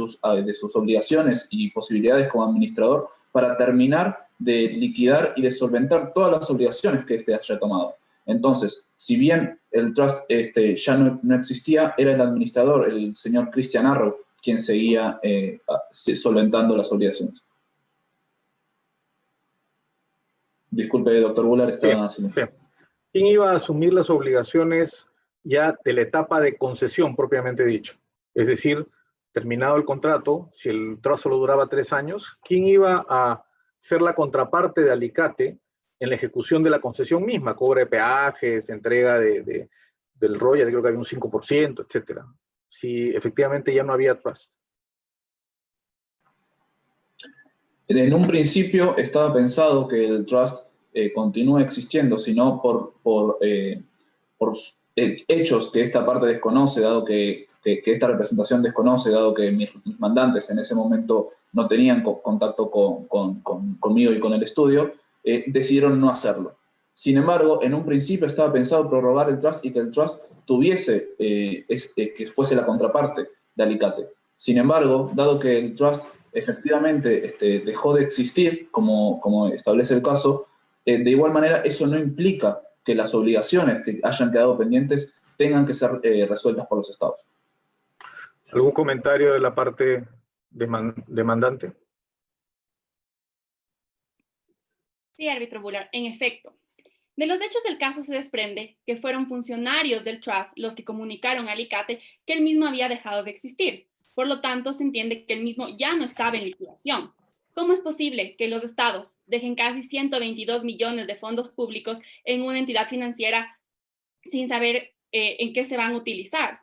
Speaker 9: sus obligaciones y posibilidades como administrador para terminar de liquidar y de solventar todas las obligaciones que éste haya tomado. Entonces, si bien el trust ya no existía, era el administrador, el señor Christian Arrow, quien seguía solventando las obligaciones. Disculpe, doctor Bular, estaba haciendo...
Speaker 2: ¿Quién iba a asumir las obligaciones ya de la etapa de concesión propiamente dicho? Es decir, terminado el contrato, si el trust solo duraba 3 años, ¿quién iba a ser la contraparte de Alicate en la ejecución de la concesión misma? Cobra de peajes, entrega del royalty, creo que había un 5%, etcétera. Si efectivamente ya no había trust.
Speaker 9: En un principio estaba pensado que el trust continúe existiendo, sino por hechos que esta parte desconoce, dado que esta representación desconoce, dado que mis mandantes en ese momento no tenían contacto conmigo y con el estudio, decidieron no hacerlo. Sin embargo, en un principio estaba pensado prorrogar el trust y que el trust tuviese, que fuese la contraparte de Alicate. Sin embargo, dado que el trust efectivamente dejó de existir, como establece el caso, de igual manera eso no implica que las obligaciones que hayan quedado pendientes tengan que ser resueltas por los estados.
Speaker 2: ¿Algún comentario de la parte demandante?
Speaker 8: Sí, árbitro Bular, en efecto. De los hechos del caso se desprende que fueron funcionarios del trust los que comunicaron a Alicate que el mismo había dejado de existir. Por lo tanto, se entiende que el mismo ya no estaba en liquidación. ¿Cómo es posible que los estados dejen casi 122 millones de fondos públicos en una entidad financiera sin saber en qué se van a utilizar?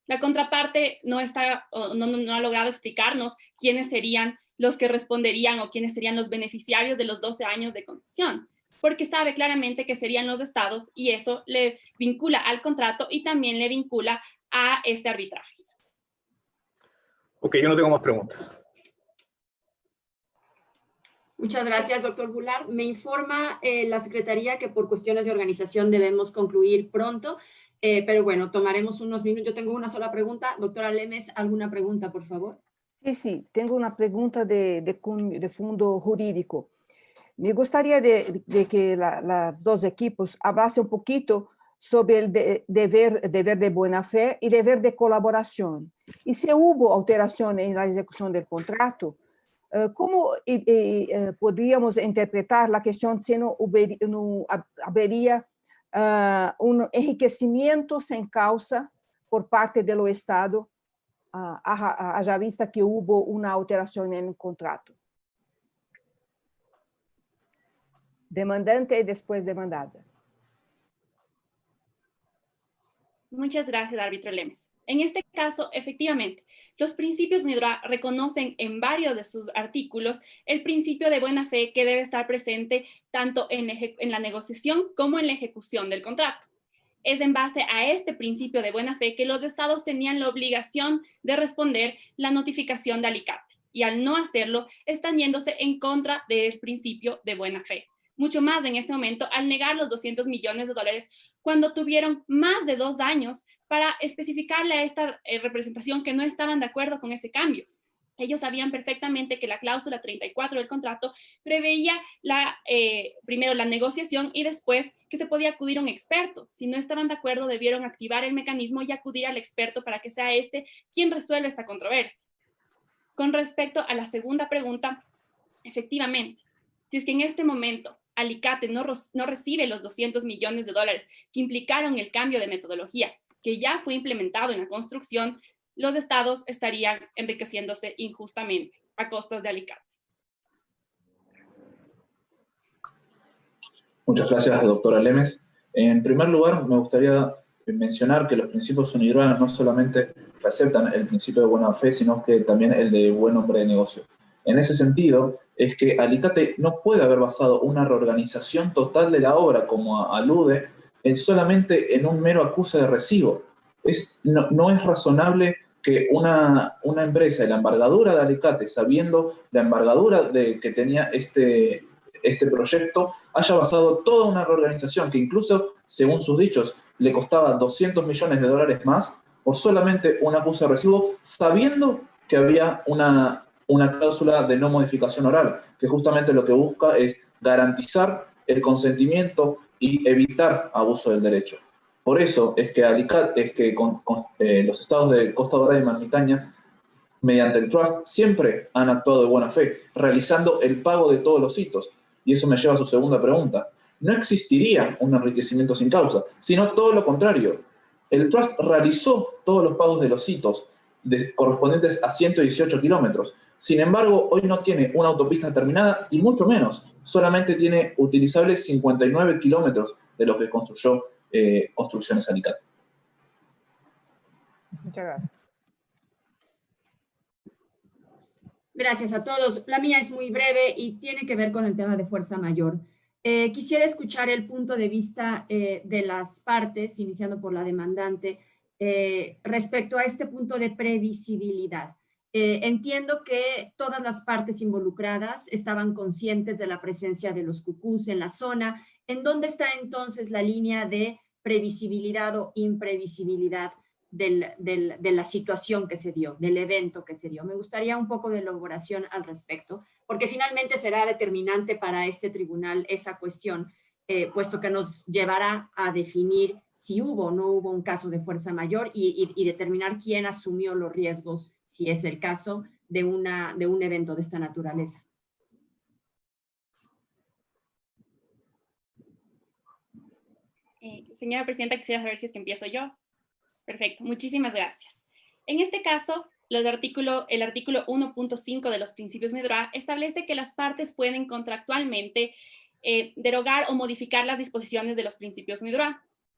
Speaker 8: La contraparte no ha logrado explicarnos quiénes serían los que responderían o quiénes serían los beneficiarios de los 12 años de concesión, porque sabe claramente que serían los estados y eso le vincula al contrato y también le vincula a este arbitraje.
Speaker 2: Ok, yo no tengo más preguntas.
Speaker 7: Muchas gracias, doctor Bular. Me informa la Secretaría que por cuestiones de organización debemos concluir pronto, pero bueno, tomaremos unos minutos. Yo tengo una sola pregunta. Doctora Lemes, ¿alguna pregunta, por favor?
Speaker 10: Sí, tengo una pregunta de fondo jurídico. Me gustaría de que los dos equipos hablasen un poquito sobre el deber de buena fe y deber de colaboración. Y si hubo alteración en la ejecución del contrato, ¿cómo podríamos interpretar la cuestión si no habría un enriquecimiento sin causa por parte del Estado, haja vista que hubo una alteración en el contrato? Demandante y después demandada.
Speaker 8: Muchas gracias, árbitro Lemes. En este caso, efectivamente, los principios UNIDROIT reconocen en varios de sus artículos el principio de buena fe que debe estar presente tanto en la negociación como en la ejecución del contrato. Es en base a este principio de buena fe que los estados tenían la obligación de responder la notificación de Alicate, y al no hacerlo, están yéndose en contra del principio de buena fe. Mucho más en este momento al negar los $200 millones cuando tuvieron más de 2 años para especificarle a esta representación que no estaban de acuerdo con ese cambio. Ellos sabían perfectamente que la cláusula 34 del contrato preveía primero la negociación y después que se podía acudir a un experto. Si no estaban de acuerdo, debieron activar el mecanismo y acudir al experto para que sea este quien resuelva esta controversia. Con respecto a la segunda pregunta, efectivamente, si es que en este momento Alicate no recibe los $200 millones que implicaron el cambio de metodología, que ya fue implementado en la construcción, los estados estarían enriqueciéndose injustamente a costas de Alicate.
Speaker 9: Muchas gracias, doctora Lemes. En primer lugar, me gustaría mencionar que los principios UNIDROIT no solamente receptan el principio de buena fe, sino que también el de buen hombre de negocio. En ese sentido, es que Alicate no puede haber basado una reorganización total de la obra, como alude, solamente en un mero acuse de recibo. No es razonable que una empresa de la envergadura de Alicate, sabiendo la envergadura que tenía este proyecto, haya basado toda una reorganización que incluso, según sus dichos, le costaba $200 millones más por solamente un acuse de recibo, sabiendo que había una cláusula de no modificación oral, que justamente lo que busca es garantizar el consentimiento y evitar abuso del derecho. Por eso es que los estados de Costa Dorada y Marmitaña, mediante el trust, siempre han actuado de buena fe, realizando el pago de todos los hitos. Y eso me lleva a su segunda pregunta. No existiría un enriquecimiento sin causa, sino todo lo contrario. El trust realizó todos los pagos de los hitos correspondientes a 118 kilómetros. Sin embargo, hoy no tiene una autopista terminada y mucho menos. Solamente tiene utilizables 59 kilómetros de lo que construyó Construcciones Alicate.
Speaker 10: Muchas gracias.
Speaker 7: Gracias a todos. La mía es muy breve y tiene que ver con el tema de fuerza mayor. Quisiera escuchar el punto de vista de las partes, iniciando por la demandante, respecto a este punto de previsibilidad. Entiendo que todas las partes involucradas estaban conscientes de la presencia de los cucús en la zona. ¿En dónde está entonces la línea de previsibilidad o imprevisibilidad de la situación que se dio, del evento que se dio? Me gustaría un poco de elaboración al respecto, porque finalmente será determinante para este tribunal esa cuestión, puesto que nos llevará a definir si hubo o no hubo un caso de fuerza mayor y determinar quién asumió los riesgos, si es el caso, de un evento de esta naturaleza.
Speaker 8: Señora Presidenta, quisiera saber si es que empiezo yo. Perfecto, muchísimas gracias. En este caso, el artículo 1.5 de los principios UNIDROIT establece que las partes pueden contractualmente derogar o modificar las disposiciones de los principios UNIDROIT.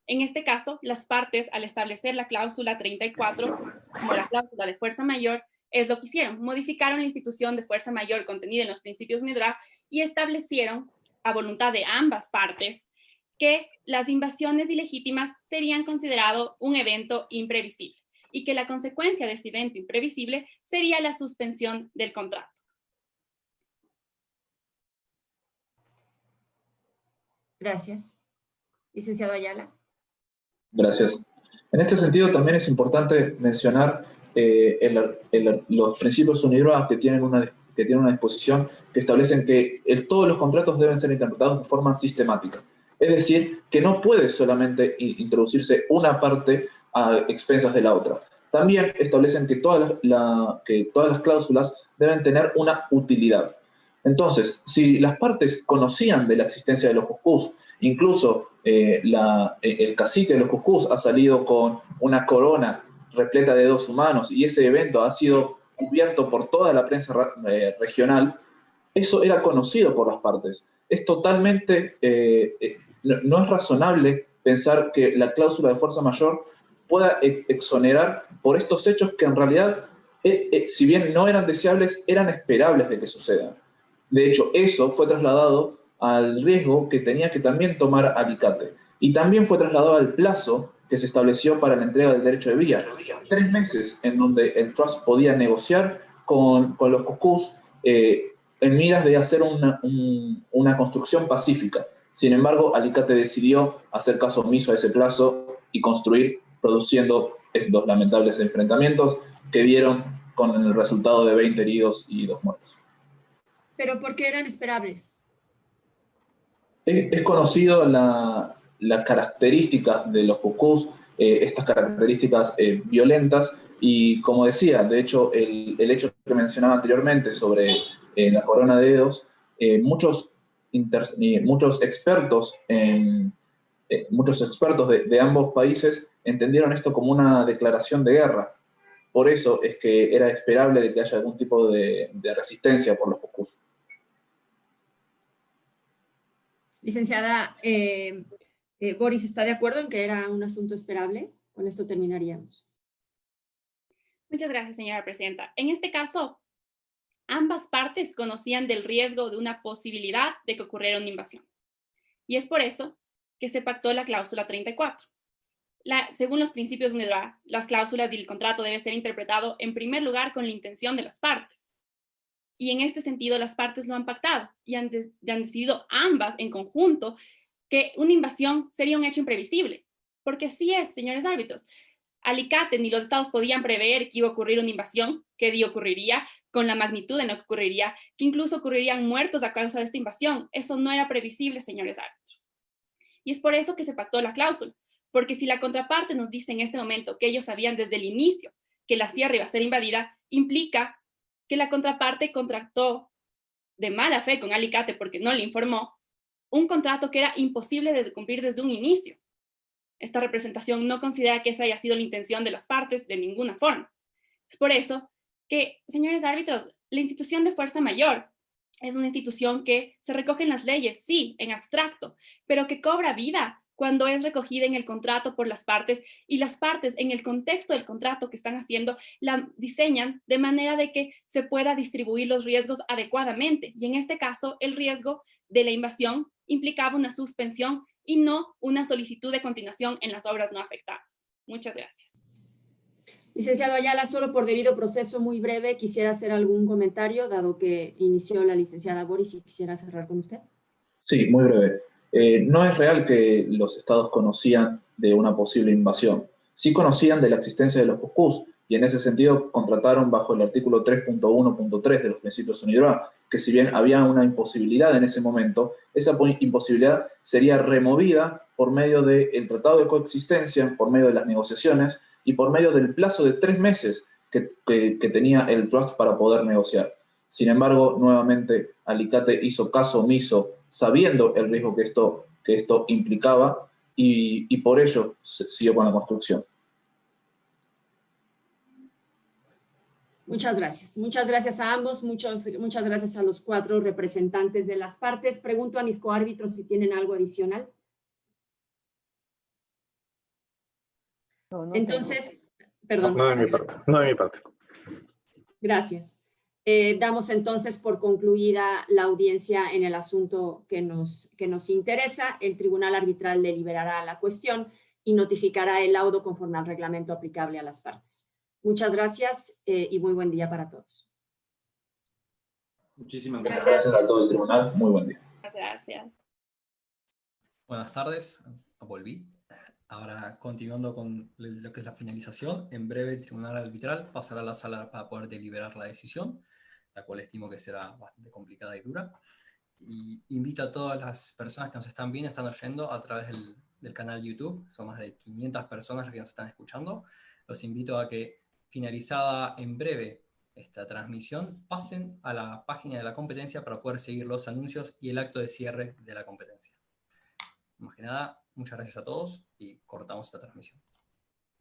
Speaker 8: En este caso, las partes, al establecer la cláusula 34 como la cláusula de fuerza mayor, es lo que hicieron. Modificaron la institución de fuerza mayor contenida en los principios UNIDROIT y establecieron, a voluntad de ambas partes, que las invasiones ilegítimas serían considerado un evento imprevisible y que la consecuencia de este evento imprevisible sería la suspensión del contrato.
Speaker 7: Gracias. Licenciado Ayala.
Speaker 9: Gracias. En este sentido, también es importante mencionar los principios UNIDROIT que tienen que tiene una disposición que establecen que todos los contratos deben ser interpretados de forma sistemática. Es decir, que no puede solamente introducirse una parte a expensas de la otra. También establecen que todas las cláusulas deben tener una utilidad. Entonces, si las partes conocían de la existencia de los cuscús, incluso el cacique de los cuscús ha salido con una corona repleta de dedos humanos y ese evento ha sido cubierto por toda la prensa regional, eso era conocido por las partes. Es totalmente, no es razonable pensar que la cláusula de fuerza mayor pueda exonerar por estos hechos que en realidad, si bien no eran deseables, eran esperables de que sucedan. De hecho, eso fue trasladado al riesgo que tenía que también tomar Alicate. Y también fue trasladado al plazo que se estableció para la entrega del derecho de vía. 3 meses en donde el Trust podía negociar con los cuscús en miras de hacer una construcción pacífica. Sin embargo, Alicate decidió hacer caso omiso a ese plazo y construir, produciendo estos lamentables enfrentamientos que dieron con el resultado de 20 heridos y 2 muertos.
Speaker 7: ¿Pero por qué eran esperables?
Speaker 9: Es conocido la característica de los cuscús, estas características violentas, y como decía, de hecho, el hecho que mencionaba anteriormente sobre la corona de dedos, muchos expertos de ambos países entendieron esto como una declaración de guerra. Por eso es que era esperable de que haya algún tipo de resistencia por los cuscús.
Speaker 7: Licenciada, Boris, ¿está de acuerdo en que era un asunto esperable? Con esto terminaríamos.
Speaker 8: Muchas gracias, señora presidenta. En este caso, ambas partes conocían del riesgo de una posibilidad de que ocurriera una invasión. Y es por eso que se pactó la cláusula 34. Según los principios UNIDROIT, las cláusulas del contrato deben ser interpretado en primer lugar con la intención de las partes. Y en este sentido, las partes lo han pactado y han decidido ambas en conjunto que una invasión sería un hecho imprevisible. Porque así es, señores árbitros. Alicate ni los estados podían prever que iba a ocurrir una invasión, qué día ocurriría, con la magnitud en la que ocurriría, que incluso ocurrirían muertos a causa de esta invasión. Eso no era previsible, señores árbitros. Y es por eso que se pactó la cláusula. Porque si la contraparte nos dice en este momento que ellos sabían desde el inicio que la sierra iba a ser invadida, implica que la contraparte contrató de mala fe con Alicate porque no le informó un contrato que era imposible de cumplir desde un inicio. Esta representación no considera que esa haya sido la intención de las partes de ninguna forma. Es por eso que, señores árbitros, la institución de fuerza mayor es una institución que se recoge en las leyes, sí, en abstracto, pero que cobra vida cuando es recogida en el contrato por las partes, y las partes en el contexto del contrato que están haciendo la diseñan de manera de que se pueda distribuir los riesgos adecuadamente. Y en este caso, el riesgo de la invasión implicaba una suspensión y no una solicitud de continuación en las obras no afectadas. Muchas gracias.
Speaker 7: Licenciado Ayala, solo por debido proceso muy breve, quisiera hacer algún comentario, dado que inició la licenciada Boris y quisiera cerrar con usted.
Speaker 9: Sí, muy breve. No es real que los estados conocían de una posible invasión. Sí conocían de la existencia de los cuscús y en ese sentido contrataron bajo el artículo 3.1.3 de los principios UNIDROIT, que si bien había una imposibilidad en ese momento, esa imposibilidad sería removida por medio del tratado de coexistencia, por medio de las negociaciones y por medio del plazo de 3 meses que tenía el Trust para poder negociar. Sin embargo, nuevamente, Alicate hizo caso omiso, sabiendo el riesgo que esto implicaba, y por ello siguió con la construcción.
Speaker 7: Muchas gracias. Muchas gracias a ambos. Muchas gracias a los 4 representantes de las partes. Pregunto a mis coárbitros si tienen algo adicional.
Speaker 10: No
Speaker 7: Entonces, perdón.
Speaker 2: No de mi parte. No de mi parte.
Speaker 7: Gracias. Damos entonces por concluida la audiencia en el asunto que nos interesa. El Tribunal Arbitral deliberará la cuestión y notificará el laudo conforme al reglamento aplicable a las partes. Muchas gracias y muy buen día para todos.
Speaker 6: Muchísimas
Speaker 9: Muchas
Speaker 6: gracias.
Speaker 9: gracias a todo el tribunal. Muy buen día.
Speaker 8: Gracias.
Speaker 1: Buenas tardes, volví. Ahora, continuando con lo que es la finalización, en breve el Tribunal Arbitral pasará a la sala para poder deliberar la decisión. la cual estimo que será bastante complicada y dura. Y invito a todas las personas que nos están viendo, están oyendo a través del canal YouTube, son más de 500 personas las que nos están escuchando, los invito a que, finalizada en breve esta transmisión, pasen a la página de la competencia para poder seguir los anuncios y el acto de cierre de la competencia. Más que nada, muchas gracias a todos y cortamos esta transmisión.